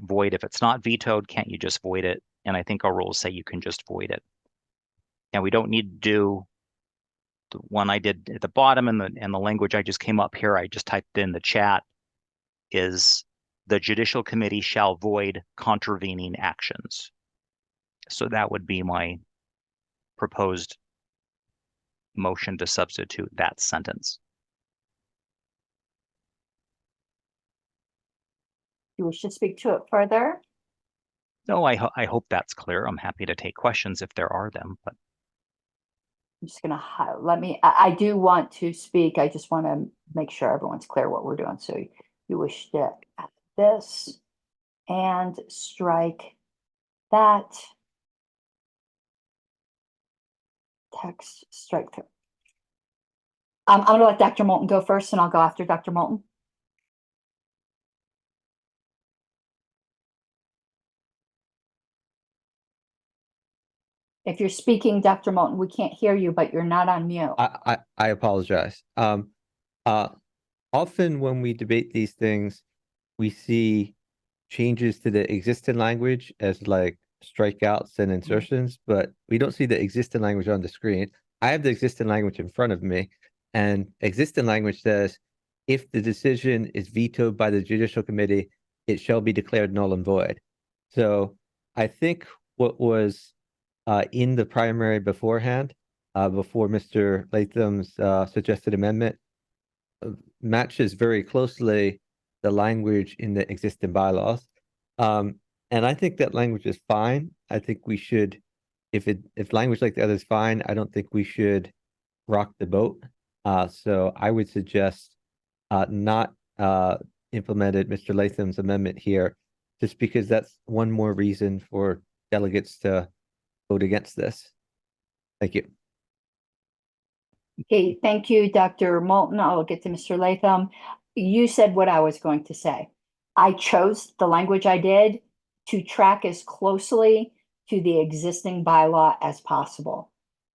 void if it's not vetoed? Can't you just void it? And I think our rules say you can just void it. And we don't need to do the one I did at the bottom, and the language I just came up here, I just typed in the chat, is the judicial committee shall void contravening actions. So that would be my proposed motion to substitute that sentence. You wish to speak to it further? No, I hope that's clear. I'm happy to take questions if there are them, but I'm just gonna I do want to speak. I just want to make sure everyone's clear what we're doing. So you wish to add this and strike that text, strike through. I'm gonna let Dr. Moulton go first and I'll go after Dr. Moulton. If you're speaking, Dr. Moulton, we can't hear you, but you're not on mute. I apologize. Often when we debate these things, we see changes to the existing language as like strikeouts and insertions, but we don't see the existing language on the screen. I have the existing language in front of me, and existing language says, if the decision is vetoed by the judicial committee, it shall be declared null and void. So I think what was in the primary beforehand, before Mr. Latham's suggested amendment, matches very closely the language in the existing bylaws. And I think that language is fine. I think we should, if language like the other is fine, I don't think we should rock the boat. So I would suggest not implemented Mr. Latham's amendment here, just because that's one more reason for delegates to vote against this. Thank you. Okay, thank you, Dr. Moulton. I'll get to Mr. Latham. You said what I was going to say. I chose the language I did to track as closely to the existing bylaw as possible.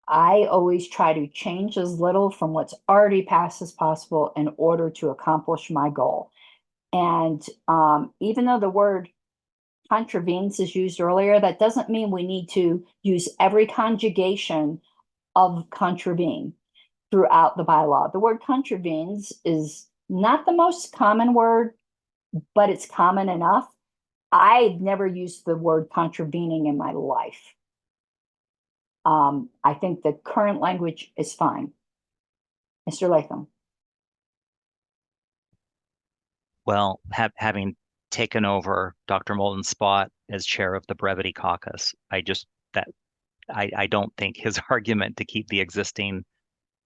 I always try to change as little from what's already passed as possible in order to accomplish my goal. And even though the word contravenes is used earlier, that doesn't mean we need to use every conjugation of contravene throughout the bylaw. The word contravenes is not the most common word, but it's common enough. I've never used the word contravening in my life. I think the current language is fine. Mr. Latham. Well, having taken over Dr. Moulton's spot as chair of the Brevity Caucus, I don't think his argument to keep the existing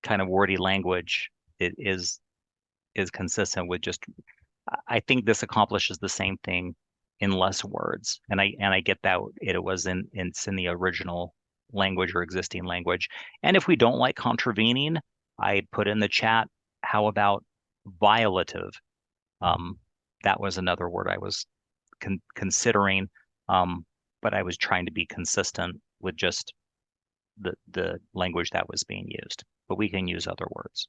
kind of wordy language is consistent with just. I think this accomplishes the same thing in less words, and I get that it was it's in the original language or existing language. And if we don't like contravening, I put in the chat, how about violative? That was another word I was considering, but I was trying to be consistent with just the language that was being used. But we can use other words.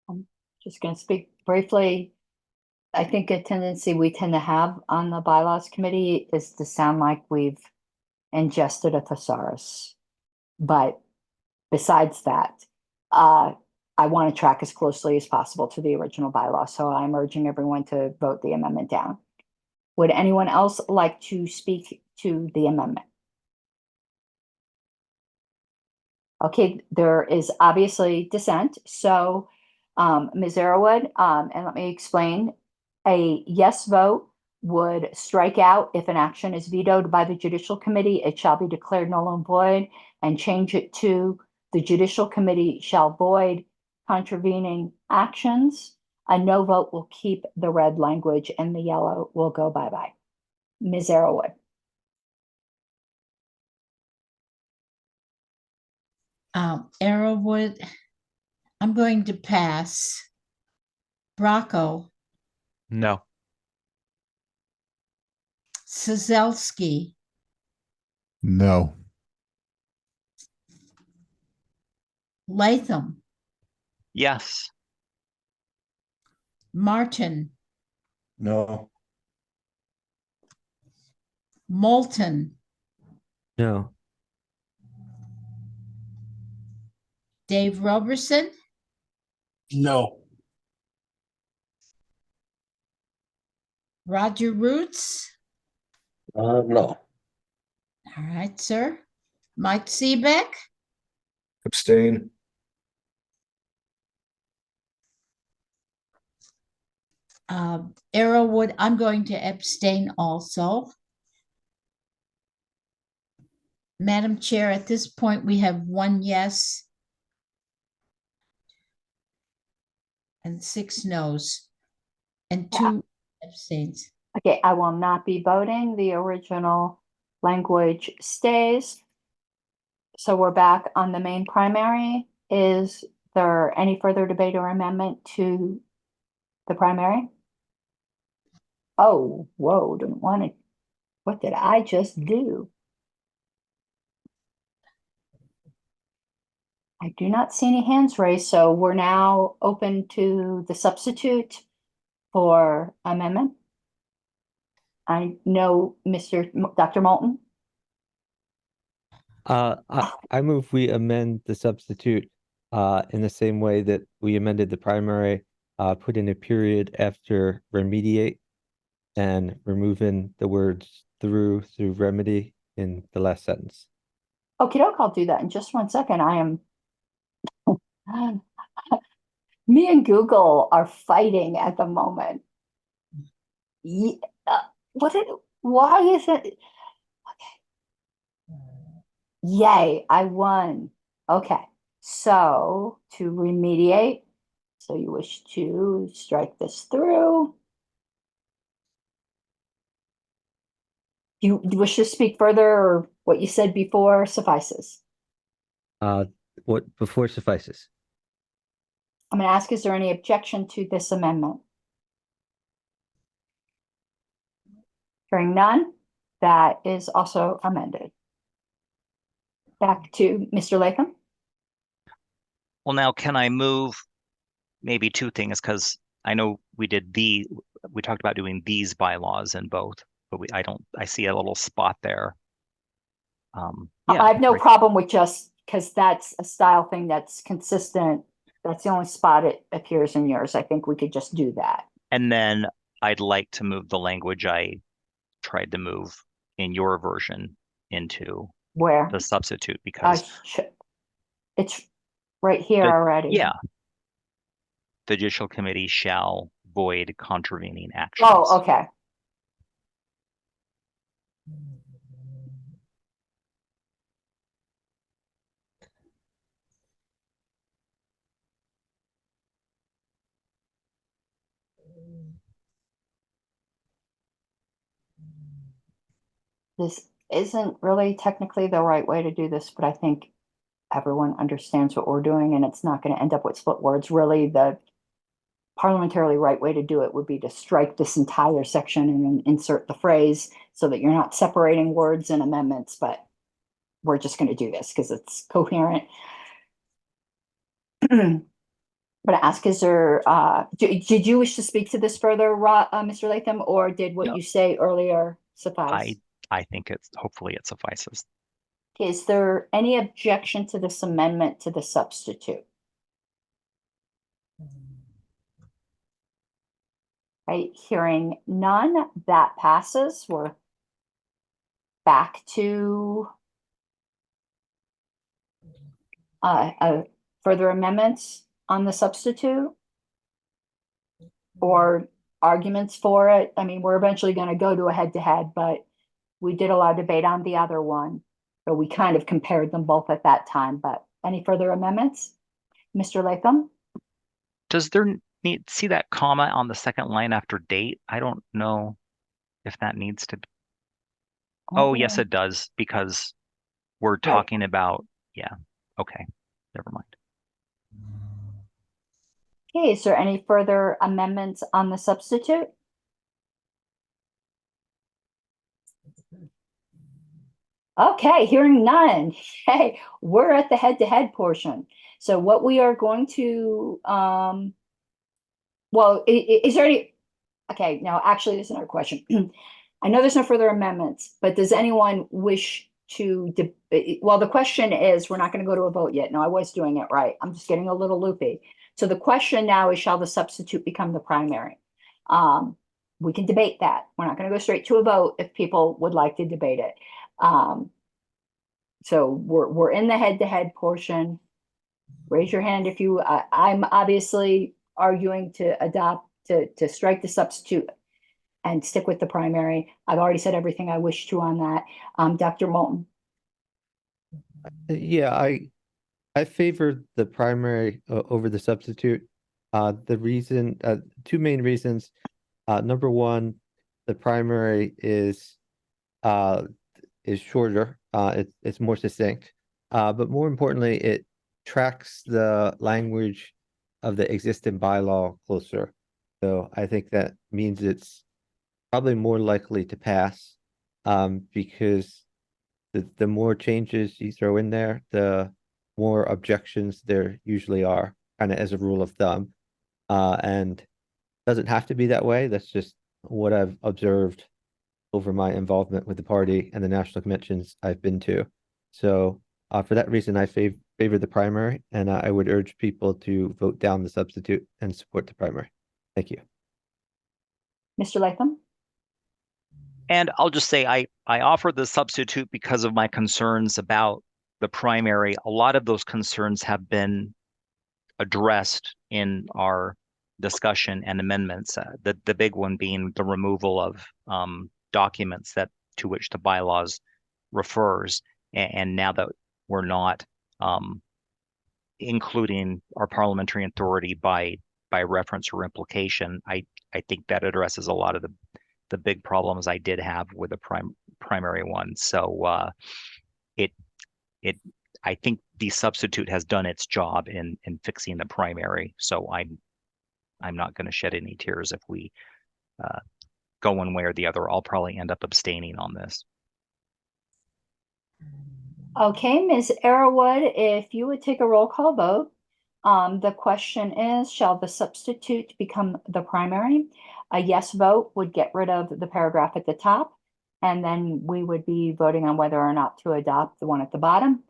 I'm just going to speak briefly. I think a tendency we tend to have on the bylaws committee is to sound like we've ingested a thesaurus. But besides that, I want to track as closely as possible to the original bylaw. So I'm urging everyone to vote the amendment down. Would anyone else like to speak to the amendment? Okay, there is obviously dissent. So Ms. Arrowood, and let me explain, a yes vote would strike out if an action is vetoed by the judicial committee, it shall be declared null and void, and change it to the judicial committee shall void contravening actions. A no vote will keep the red language and the yellow will go bye-bye. Ms. Arrowood. Arrowwood, I'm going to pass. Bracco, No. Sazelski, No. Latham, Yes. Martin, No. Moulton, No. Dave Roberson, No. Roger Roots. No. All right, sir. Mike Seebeck, Abstain. Arrowwood, I'm going to abstain also. Madam Chair, at this point, we have 1 yes and 6 noes and 2 abstains. Okay, I will not be voting. The original language stays. So we're back on the main primary. Is there any further debate or amendment to the primary? Oh, whoa, didn't want to. What did I just do? I do not see any hands raised, so we're now open to the substitute for amendment. I know Dr. Moulton. I move we amend the substitute in the same way that we amended the primary, put in a period after remediate and removing the words through remedy in the last sentence. Okay, I'll do that in just 1 second. I am me and Google are fighting at the moment. Why is it? Okay. Yay, I won. Okay, so to remediate, so you wish to strike this through. You wish to speak further, or what you said before suffices? What before suffices. I'm going to ask, is there any objection to this amendment? Hearing none, that is also amended. Back to Mr. Latham. Well, now can I move maybe two things? Because I know we talked about doing these bylaws in both, but I see a little spot there. I have no problem with just, because that's a style thing that's consistent. That's the only spot it appears in yours. I think we could just do that. And then I'd like to move the language I tried to move in your version into Where? the substitute, because it's right here already. Yeah. The Judicial Committee shall void contravening actions. Oh, okay. This isn't really technically the right way to do this, but I think everyone understands what we're doing, and it's not going to end up with split words. Really, the parliamentarily right way to do it would be to strike this entire section and then insert the phrase so that you're not separating words and amendments, but we're just going to do this because it's coherent. But ask, is there, did you wish to speak to this further, Mr. Latham, or did what you say earlier suffice? I think hopefully it suffices. Is there any objection to this amendment to the substitute? Right, hearing none, that passes. We're back to further amendments on the substitute or arguments for it. I mean, we're eventually going to go to a head-to-head, but we did allow debate on the other one. So we kind of compared them both at that time, but any further amendments? Mr. Latham? Does there see that comma on the second line after date? I don't know if that needs to be. Oh, yes, it does, because we're talking about, yeah. Okay, never mind. Okay, is there any further amendments on the substitute? Okay, hearing none. Hey, we're at the head-to-head portion. So what we are going to, well, is there any, okay, no, actually, there's another question. I know there's no further amendments, but does anyone wish to, well, the question is, we're not going to go to a vote yet. No, I was doing it right. I'm just getting a little loopy. So the question now is, shall the substitute become the primary? We can debate that. We're not going to go straight to a vote if people would like to debate it. So we're in the head-to-head portion. Raise your hand if you, I'm obviously arguing to adopt, to strike the substitute and stick with the primary. I've already said everything I wish to on that. Dr. Moulton. Yeah, I favor the primary over the substitute. The reason, two main reasons. Number one, the primary is shorter. It's more succinct. But more importantly, it tracks the language of the existing bylaw closer. So I think that means it's probably more likely to pass, because the more changes you throw in there, the more objections there usually are, kind of as a rule of thumb. And doesn't have to be that way. That's just what I've observed over my involvement with the party and the national conventions I've been to. So for that reason, I favor the primary, and I would urge people to vote down the substitute and support the primary. Thank you. Mr. Latham? And I'll just say I offer the substitute because of my concerns about the primary. A lot of those concerns have been addressed in our discussion and amendments. The big one being the removal of documents that to which the bylaws refers. And now that we're not including our parliamentary authority by reference or implication, I think that addresses a lot of the big problems I did have with the primary one. So I think the substitute has done its job in fixing the primary. So I'm not going to shed any tears if we go one way or the other. I'll probably end up abstaining on this. Okay, Ms. Arrowood, if you would take a roll call vote. The question is, shall the substitute become the primary? A yes vote would get rid of the paragraph at the top, and then we would be voting on whether or not to adopt the one at the bottom.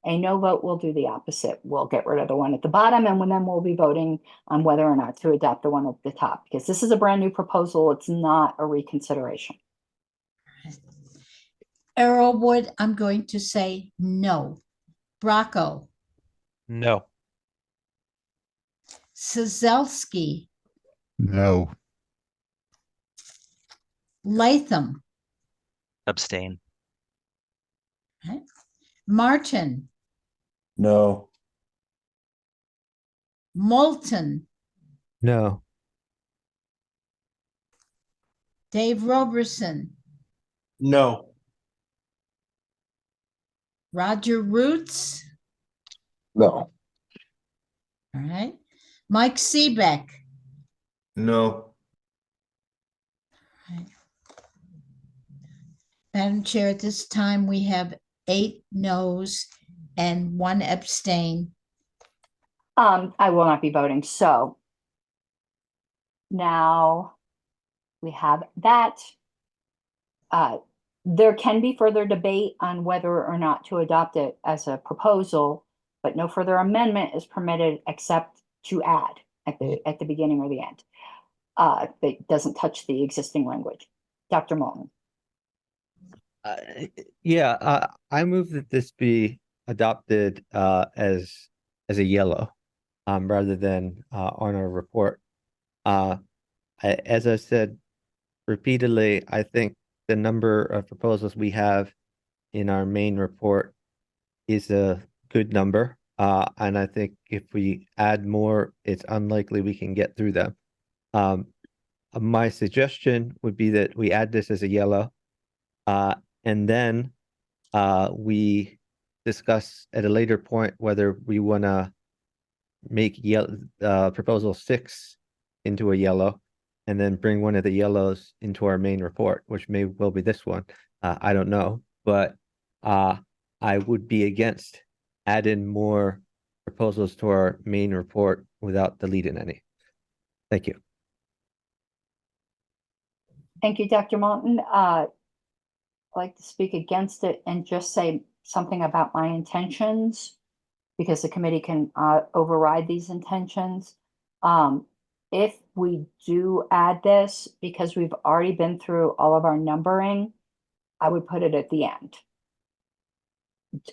A no vote will do the opposite. We'll get rid of the one at the bottom, and then we'll be voting on whether or not to adopt the one at the top, because this is a brand new proposal. It's not a reconsideration. Arrowwood, I'm going to say no. Bracco, No. Sazelski, No. Latham, Abstain. Martin, No. Moulton, No. Dave Roberson, No. Roger Roots, No. all right. Mike Seebeck, No. right. Madam Chair, at this time we have 8 noes and 1 abstain. I will not be voting. So now we have that. There can be further debate on whether or not to adopt it as a proposal, but no further amendment is permitted except to add at the beginning or the end. That doesn't touch the existing language. Dr. Moulton. I move that this be adopted as a yellow rather than on our report. As I said repeatedly, I think the number of proposals we have in our main report is a good number. And I think if we add more, it's unlikely we can get through them. My suggestion would be that we add this as a yellow, and then we discuss at a later point whether we want to make proposal 6 into a yellow, and then bring one of the yellows into our main report, which may well be this one. I don't know, but I would be against adding more proposals to our main report without deleting any. Thank you. Thank you, Dr. Moulton. I'd like to speak against it and just say something about my intentions, because the committee can override these intentions. If we do add this, because we've already been through all of our numbering, I would put it at the end.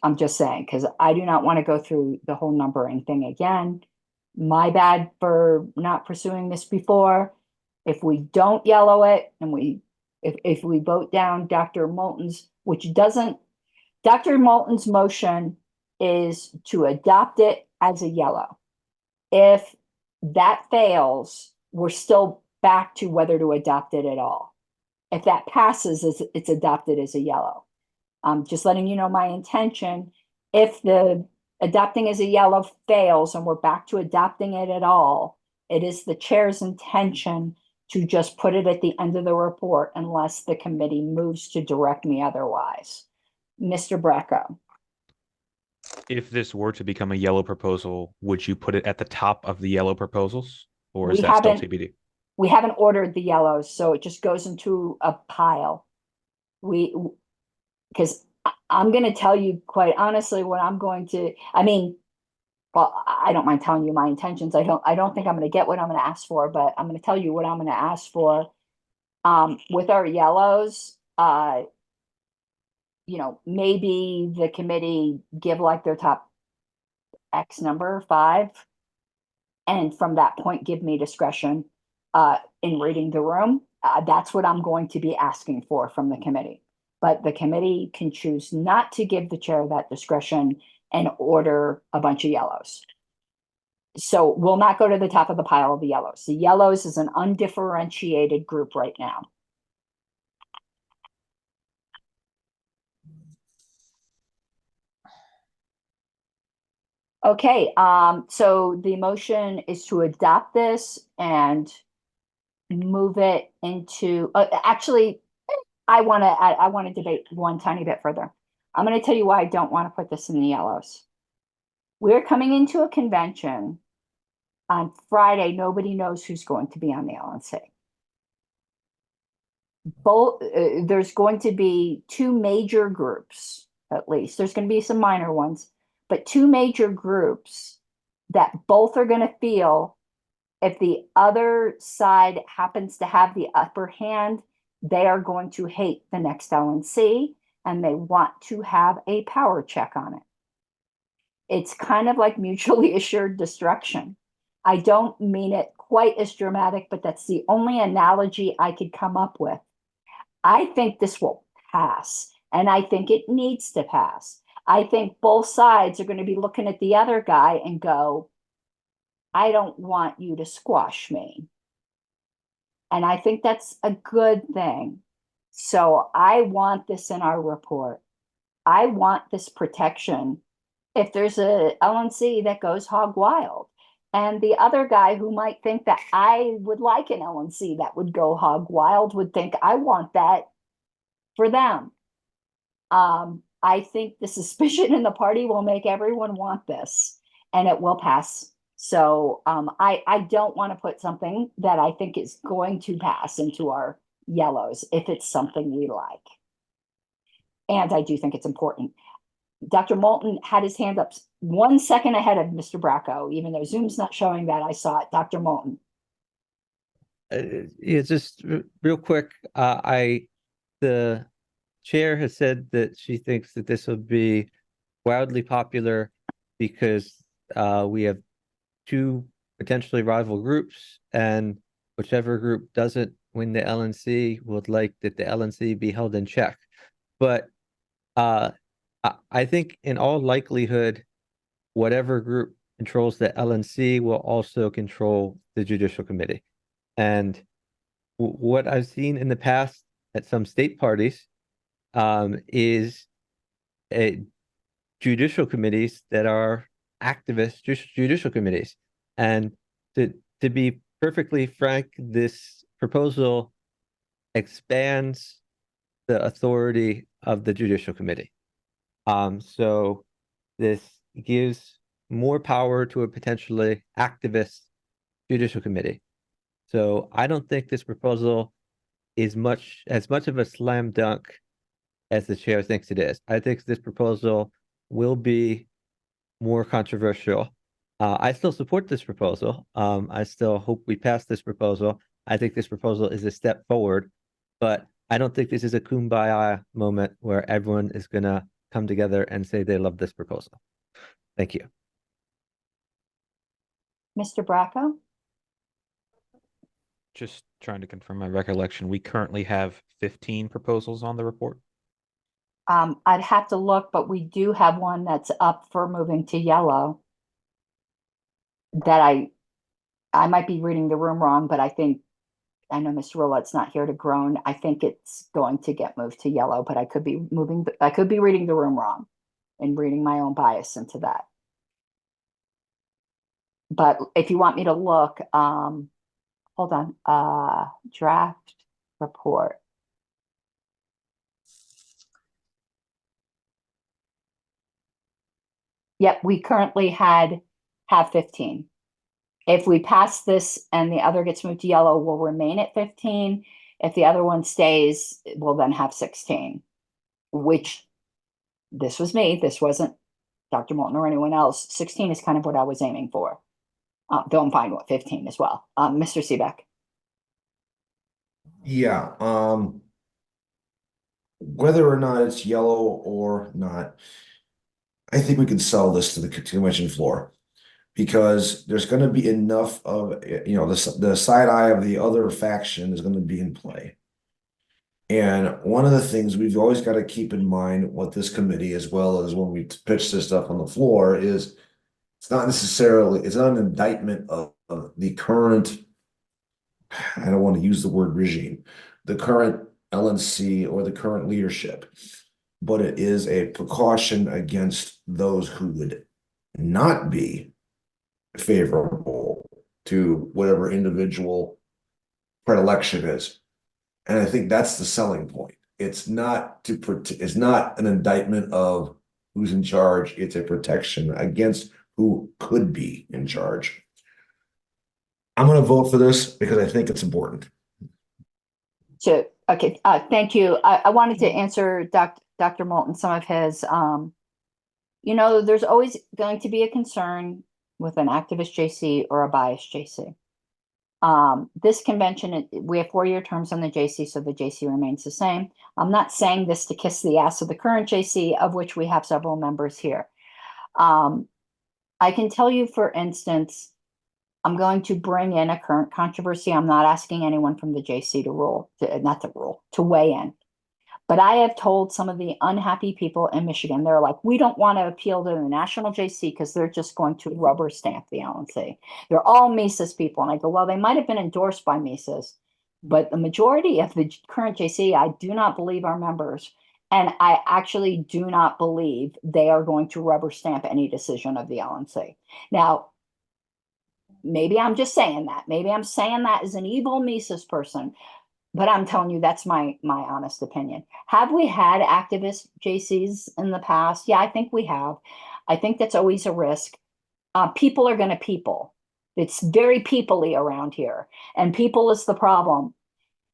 I'm just saying, because I do not want to go through the whole numbering thing again. My bad for not pursuing this before. If we don't yellow it and if we vote down Dr. Moulton's, Dr. Moulton's motion is to adopt it as a yellow. If that fails, we're still back to whether to adopt it at all. If that passes, it's adopted as a yellow. I'm just letting you know my intention. If the adopting as a yellow fails and we're back to adopting it at all, it is the chair's intention to just put it at the end of the report unless the committee moves to direct me otherwise. Mr. Bracco. If this were to become a yellow proposal, would you put it at the top of the yellow proposals, or is We that still haven't- TBD? We haven't ordered the yellows, so it just goes into a pile. Because I'm going to tell you quite honestly what I'm going to, I mean, well, I don't mind telling you my intentions. I don't think I'm going to get what I'm going to ask for, but I'm going to tell you what I'm going to ask for. With our yellows, maybe the committee give like their top X number, 5, and from that point, give me discretion in reading the room. That's what I'm going to be asking for from the committee. But the committee can choose not to give the chair that discretion and order a bunch of yellows. So we'll not go to the top of the pile of the yellows. The yellows is an undifferentiated group right now. Okay, so the motion is to adopt this and move it into, actually, I want to debate one tiny bit further. I'm going to tell you why I don't want to put this in the yellows. We're coming into a convention on Friday. Nobody knows who's going to be on the LNC. There's going to be 2 major groups, at least. There's going to be some minor ones, but 2 major groups that both are going to feel if the other side happens to have the upper hand, they are going to hate the next LNC and they want to have a power check on it. It's kind of like mutually assured destruction. I don't mean it quite as dramatic, but that's the only analogy I could come up with. I think this will pass, and I think it needs to pass. I think both sides are going to be looking at the other guy and go, I don't want you to squash me. And I think that's a good thing. So I want this in our report. I want this protection. If there's a LNC that goes hog wild, and the other guy who might think that I would like an LNC that would go hog wild would think I want that for them. I think the suspicion in the party will make everyone want this, and it will pass. So I don't want to put something that I think is going to pass into our yellows if it's something we like. And I do think it's important. Dr. Moulton had his hand up 1 second ahead of Mr. Bracco, even though Zoom's not showing that. I saw it. Dr. Moulton. Yeah, just real quick. The chair has said that she thinks that this will be wildly popular because we have 2 potentially rival groups, and whichever group doesn't win the LNC would like that the LNC be held in check. But I think in all likelihood, whatever group controls the LNC will also control the Judicial Committee. And what I've seen in the past at some state parties is judicial committees that are activist judicial committees. And to be perfectly frank, this proposal expands the authority of the Judicial Committee. So this gives more power to a potentially activist Judicial Committee. So I don't think this proposal is as much of a slam dunk as the chair thinks it is. I think this proposal will be more controversial. I still support this proposal. I still hope we pass this proposal. I think this proposal is a step forward, but I don't think this is a kumbaya moment where everyone is going to come together and say they love this proposal. Thank you. Mr. Bracco? Just trying to confirm my recollection. We currently have 15 proposals on the report. I'd have to look, but we do have one that's up for moving to yellow. That I might be reading the room wrong, but I know Mr. Roulette's not here to groan. I think it's going to get moved to yellow, but I could be reading the room wrong and reading my own bias into that. But if you want me to look, hold on, draft report. Yep, we currently have 15. If we pass this and the other gets moved to yellow, we'll remain at 15. If the other one stays, we'll then have 16, which this was me. This wasn't Dr. Moulton or anyone else. 16 is kind of what I was aiming for. Though I'm fine with 15 as well. Mr. Seebeck. Yeah, whether or not it's yellow or not, I think we can sell this to the convention floor because there's going to be enough of, the side eye of the other faction is going to be in play. And one of the things we've always got to keep in mind what this committee, as well as when we pitch this stuff on the floor, is it's not an indictment of the current, I don't want to use the word regime, the current LNC or the current leadership, but it is a precaution against those who would not be favorable to whatever individual predilection is. And I think that's the selling point. It's not it's not an indictment of who's in charge. It's a protection against who could be in charge. I'm going to vote for this because I think it's important. So, okay, thank you. I wanted to answer Dr. Moulton some of his, there's always going to be a concern with an activist JC or a biased JC. This convention, we have 4-year terms on the JC, so the JC remains the same. I'm not saying this to kiss the ass of the current JC, of which we have several members here. I can tell you, for instance, I'm going to bring in a current controversy. I'm not asking anyone from the JC to weigh in. But I have told some of the unhappy people in Michigan, they're like, we don't want to appeal to the national JC because they're just going to rubber stamp the LNC. They're all Mises people. And I go, well, they might have been endorsed by Mises, but the majority of the current JC, I do not believe are members. And I actually do not believe they are going to rubber stamp any decision of the LNC. Now, maybe I'm just saying that. Maybe I'm saying that as an evil Mises person. But I'm telling you, that's my honest opinion. Have we had activist JCs in the past? Yeah, I think we have. I think that's always a risk. People are going to people. It's very people-y around here. And people is the problem.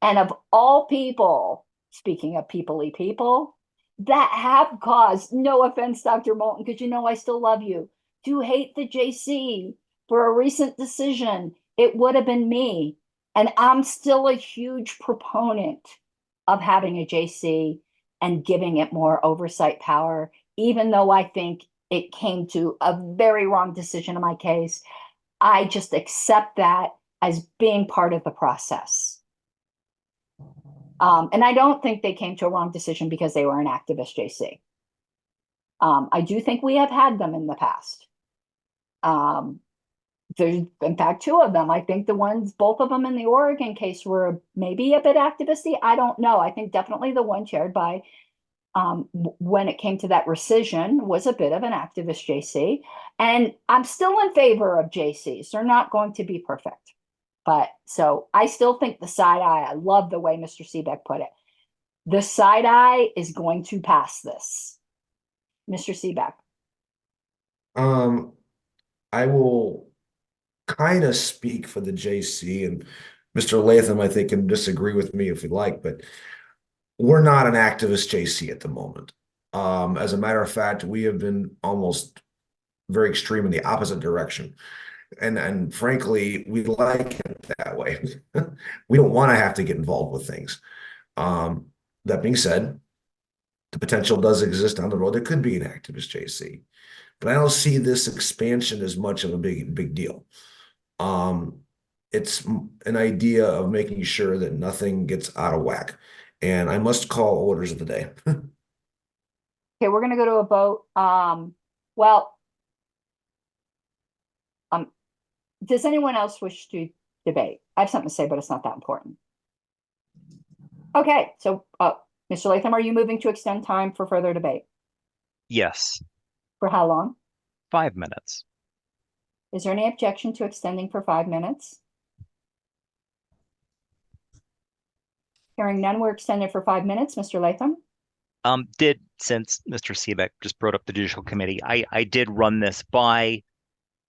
And of all people, speaking of people-y people, that have caused, no offense, Dr. Moulton, because I still love you, to hate the JC for a recent decision, it would have been me. And I'm still a huge proponent of having a JC and giving it more oversight power, even though I think it came to a very wrong decision in my case. I just accept that as being part of the process. And I don't think they came to a wrong decision because they were an activist JC. I do think we have had them in the past. There's, in fact, 2 of them. I think both of them in the Oregon case were maybe a bit activisty. I don't know. I think definitely the one chaired by, when it came to that rescission, was a bit of an activist JC. And I'm still in favor of JCs. They're not going to be perfect. But so I still think the side eye, I love the way Mr. Seebeck put it. The side eye is going to pass this. Mr. Seebeck. I will kind of speak for the JC, and Mr. Latham, I think, can disagree with me if you'd like, but we're not an activist JC at the moment. As a matter of fact, we have been almost very extreme in the opposite direction. And frankly, we like it that way. We don't want to have to get involved with things. That being said, the potential does exist down the road. There could be an activist JC, but I don't see this expansion as much of a big deal. It's an idea of making sure that nothing gets out of whack. And I must call orders of the day. Okay, we're going to go to a vote. Does anyone else wish to debate? I have something to say, but it's not that important. Okay, so Mr. Latham, are you moving to extend time for further debate? Yes. For how long? 5 minutes. Is there any objection to extending for 5 minutes? Hearing none, we're extended for 5 minutes. Mr. Latham? Since Mr. Seebeck just brought up the Judicial Committee, I did run this by,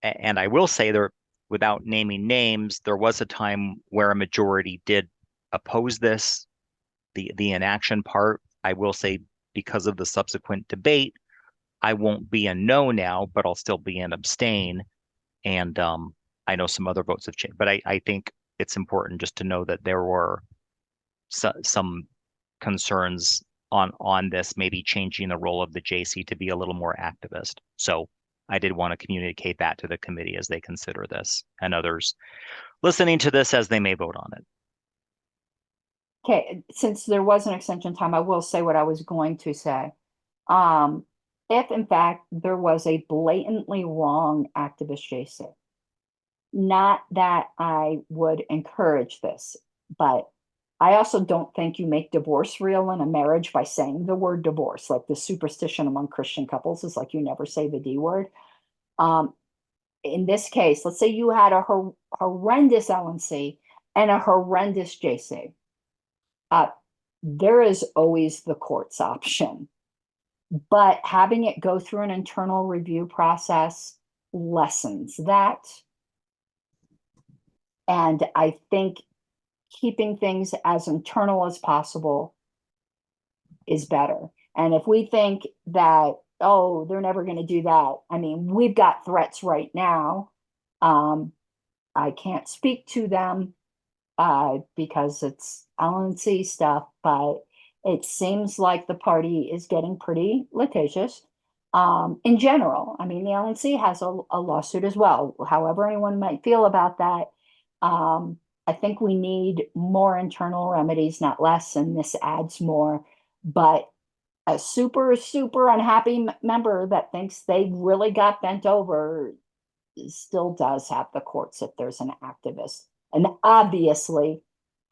and I will say there, without naming names, there was a time where a majority did oppose this, the inaction part. I will say because of the subsequent debate, I won't be a no now, but I'll still be an abstain. And I know some other votes have changed, but I think it's important just to know that there were some concerns on this, maybe changing the role of the JC to be a little more activist. So I did want to communicate that to the committee as they consider this, and others listening to this as they may vote on it. Okay, since there was an extension time, I will say what I was going to say. If in fact there was a blatantly wrong activist JC, not that I would encourage this, but I also don't think you make divorce real in a marriage by saying the word divorce. Like the superstition among Christian couples is like you never say the D word. In this case, let's say you had a horrendous LNC and a horrendous JC. There is always the courts option, but having it go through an internal review process lessens that. And I think keeping things as internal as possible is better. And if we think that, oh, they're never going to do that, I mean, we've got threats right now. I can't speak to them because it's LNC stuff, but it seems like the party is getting pretty litigious. In general, I mean, the LNC has a lawsuit as well. However anyone might feel about that, I think we need more internal remedies, not less, and this adds more. But a super, super unhappy member that thinks they really got bent over still does have the courts if there's an activist. And obviously,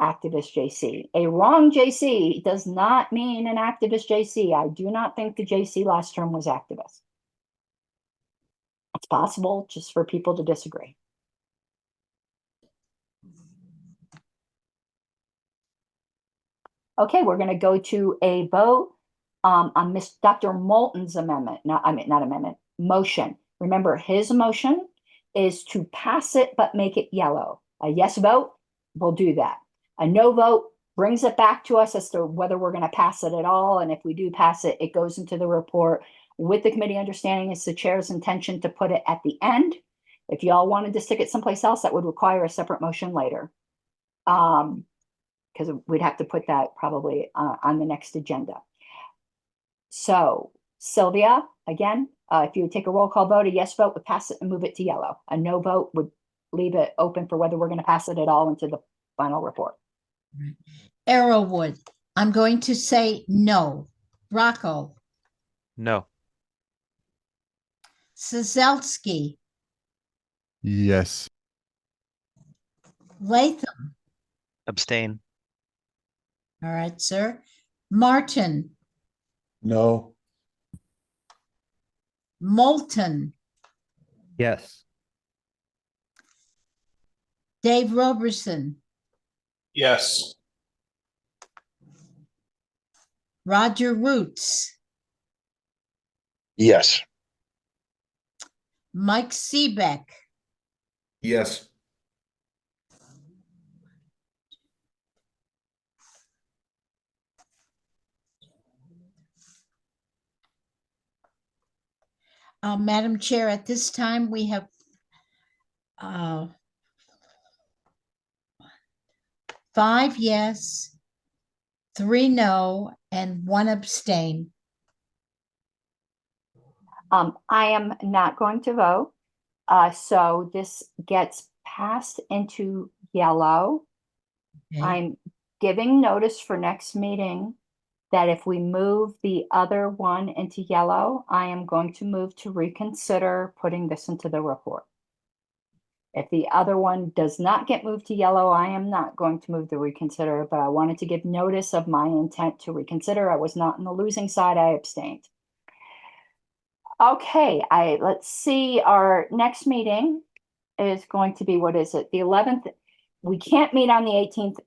activist JC. A wrong JC does not mean an activist JC. I do not think the JC last term was activist. It's possible just for people to disagree. Okay, we're going to go to a vote on Dr. Moulton's amendment. Not amendment, motion. Remember, his motion is to pass it but make it yellow. A yes vote, we'll do that. A no vote brings it back to us as to whether we're going to pass it at all. And if we do pass it, it goes into the report with the committee understanding it's the chair's intention to put it at the end. If y'all wanted to stick it someplace else, that would require a separate motion later. Because we'd have to put that probably on the next agenda. So Sylvia, again, if you would take a roll call vote, a yes vote would pass it and move it to yellow. A no vote would leave it open for whether we're going to pass it at all into the final report. Arrowwood, I'm going to say no. Rocco, No. Sazelski, Yes. Latham. Abstain. All right, sir. Martin, No. Moulton, Yes. Dave Roberson, Yes. Roger Roots, Yes. Mike Seebeck, Yes. Madam Chair, at this time we have 5 yes, 3 no, and 1 abstain. I am not going to vote. So this gets passed into yellow. Okay. I'm giving notice for next meeting that if we move the other one into yellow, I am going to move to reconsider putting this into the report. If the other one does not get moved to yellow, I am not going to move the reconsider, but I wanted to give notice of my intent to reconsider. I was not on the losing side. I abstained. Okay, let's see. Our next meeting is going to be, what is it? The 11th. We can't meet on the 18th.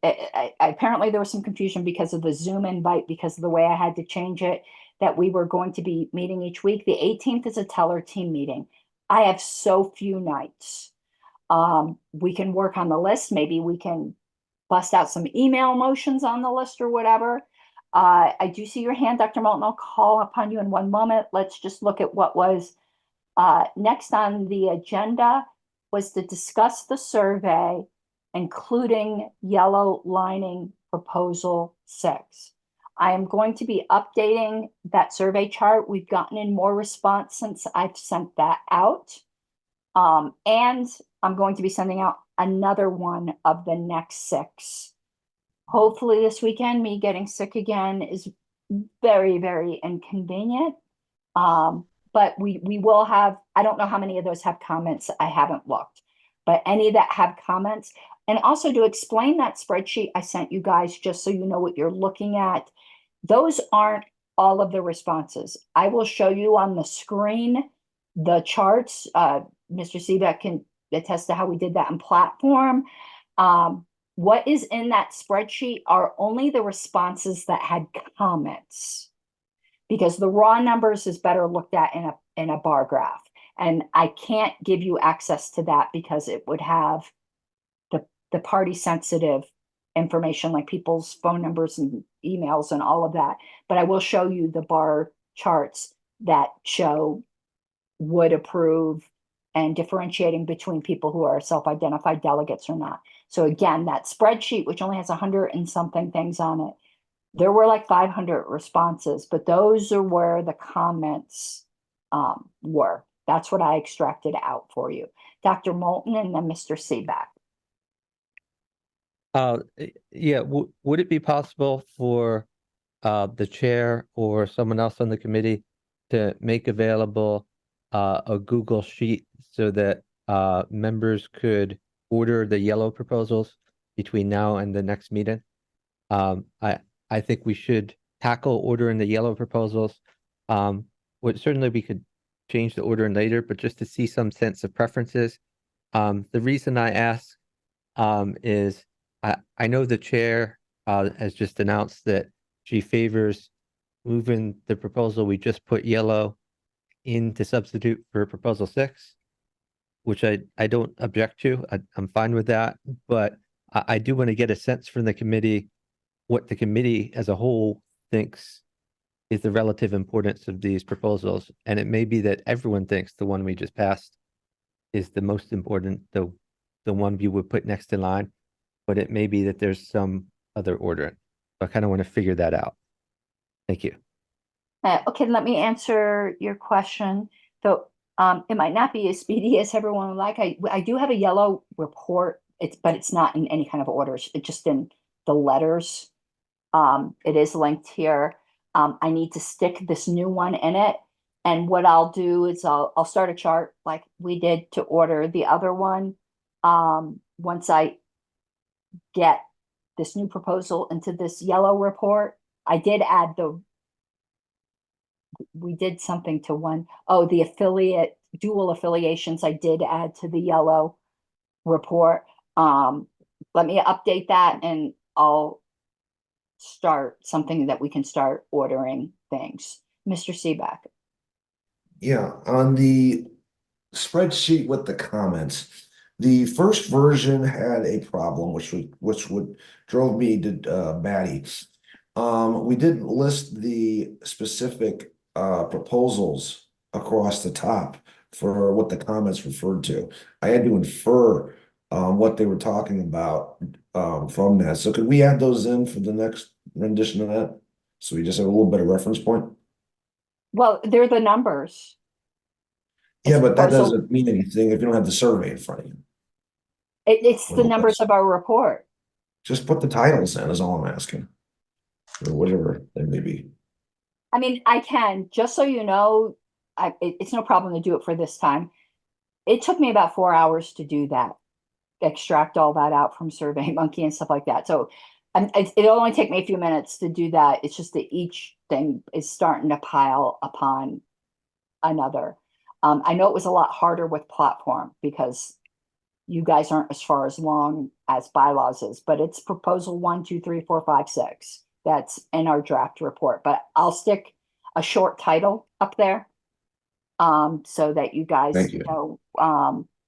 Apparently there was some confusion because of the Zoom invite, because of the way I had to change it, that we were going to be meeting each week. The 18th is a teller team meeting. I have so few nights. We can work on the list. Maybe we can bust out some email motions on the list or whatever. I do see your hand, Dr. Moulton. I'll call upon you in one moment. Let's just look at what was next on the agenda was to discuss the survey, including yellow lining proposal 6. I am going to be updating that survey chart. We've gotten in more response since I've sent that out. And I'm going to be sending out another one of the next 6. Hopefully this weekend, me getting sick again is very, very inconvenient. But we will have, I don't know how many of those have comments. I haven't looked, but any that have comments. And also to explain that spreadsheet I sent you guys, just so you know what you're looking at, those aren't all of the responses. I will show you on the screen the charts. Mr. Seebeck can attest to how we did that in platform. What is in that spreadsheet are only the responses that had comments, because the raw numbers is better looked at in a bar graph. And I can't give you access to that because it would have the party sensitive information like people's phone numbers and emails and all of that. But I will show you the bar charts that show would approve and differentiating between people who are self-identified delegates or not. So again, that spreadsheet, which only has 100 and something things on it, there were like 500 responses, but those are where the comments were. That's what I extracted out for you. Dr. Moulton and then Mr. Seebeck. Yeah, would it be possible for the chair or someone else on the committee to make available a Google sheet so that members could order the yellow proposals between now and the next meeting? I think we should tackle ordering the yellow proposals. Certainly we could change the ordering later, but just to see some sense of preferences. The reason I ask is I know the chair has just announced that she favors moving the proposal we just put yellow in to substitute for proposal 6, which I don't object to. I'm fine with that, but I do want to get a sense from the committee what the committee as a whole thinks is the relative importance of these proposals. And it may be that everyone thinks the one we just passed is the most important, the one you would put next in line, but it may be that there's some other ordering. So I kind of want to figure that out. Thank you. Okay, let me answer your question. So it might not be as speedy as everyone would like. I do have a yellow report, but it's not in any kind of orders. It's just in the letters. It is linked here. I need to stick this new one in it. And what I'll do is I'll start a chart like we did to order the other one. Once I get this new proposal into this yellow report, I did add we did something to one. Oh, the dual affiliations I did add to the yellow report. Let me update that and I'll start something that we can start ordering things. Mr. Seebeck. Yeah, on the spreadsheet with the comments, the first version had a problem, which would drove me to batty. We didn't list the specific proposals across the top for what the comments referred to. I had to infer what they were talking about from that. So could we add those in for the next rendition of that? So we just have a little bit of reference point. Well, they're the numbers. Yeah, but that parcel- doesn't mean anything if you don't have the survey in front of you. It's the Well, numbers that's- of our report. Just put the titles in is all I'm asking. Or whatever they may be. I mean, I can, just so you know, it's no problem to do it for this time. It took me about 4 hours to do that, extract all that out from SurveyMonkey and stuff like that. So it'll only take me a few minutes to do that. It's just that each thing is starting to pile upon another. I know it was a lot harder with platform because you guys aren't as far as long as bylaws is, but it's proposal 1, 2, 3, 4, 5, 6. That's in our draft report, but I'll stick a short title up there so that you guys Thank you. know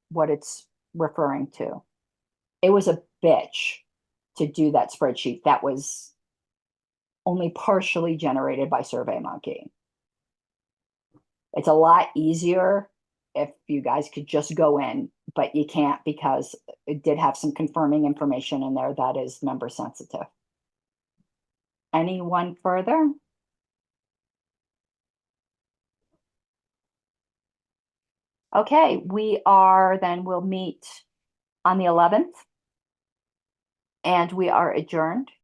what it's referring to. It was a bitch to do that spreadsheet. That was only partially generated by SurveyMonkey. It's a lot easier if you guys could just go in, but you can't because it did have some confirming information in there that is member sensitive. Anyone further? Okay, we'll meet on the 11th and we are adjourned.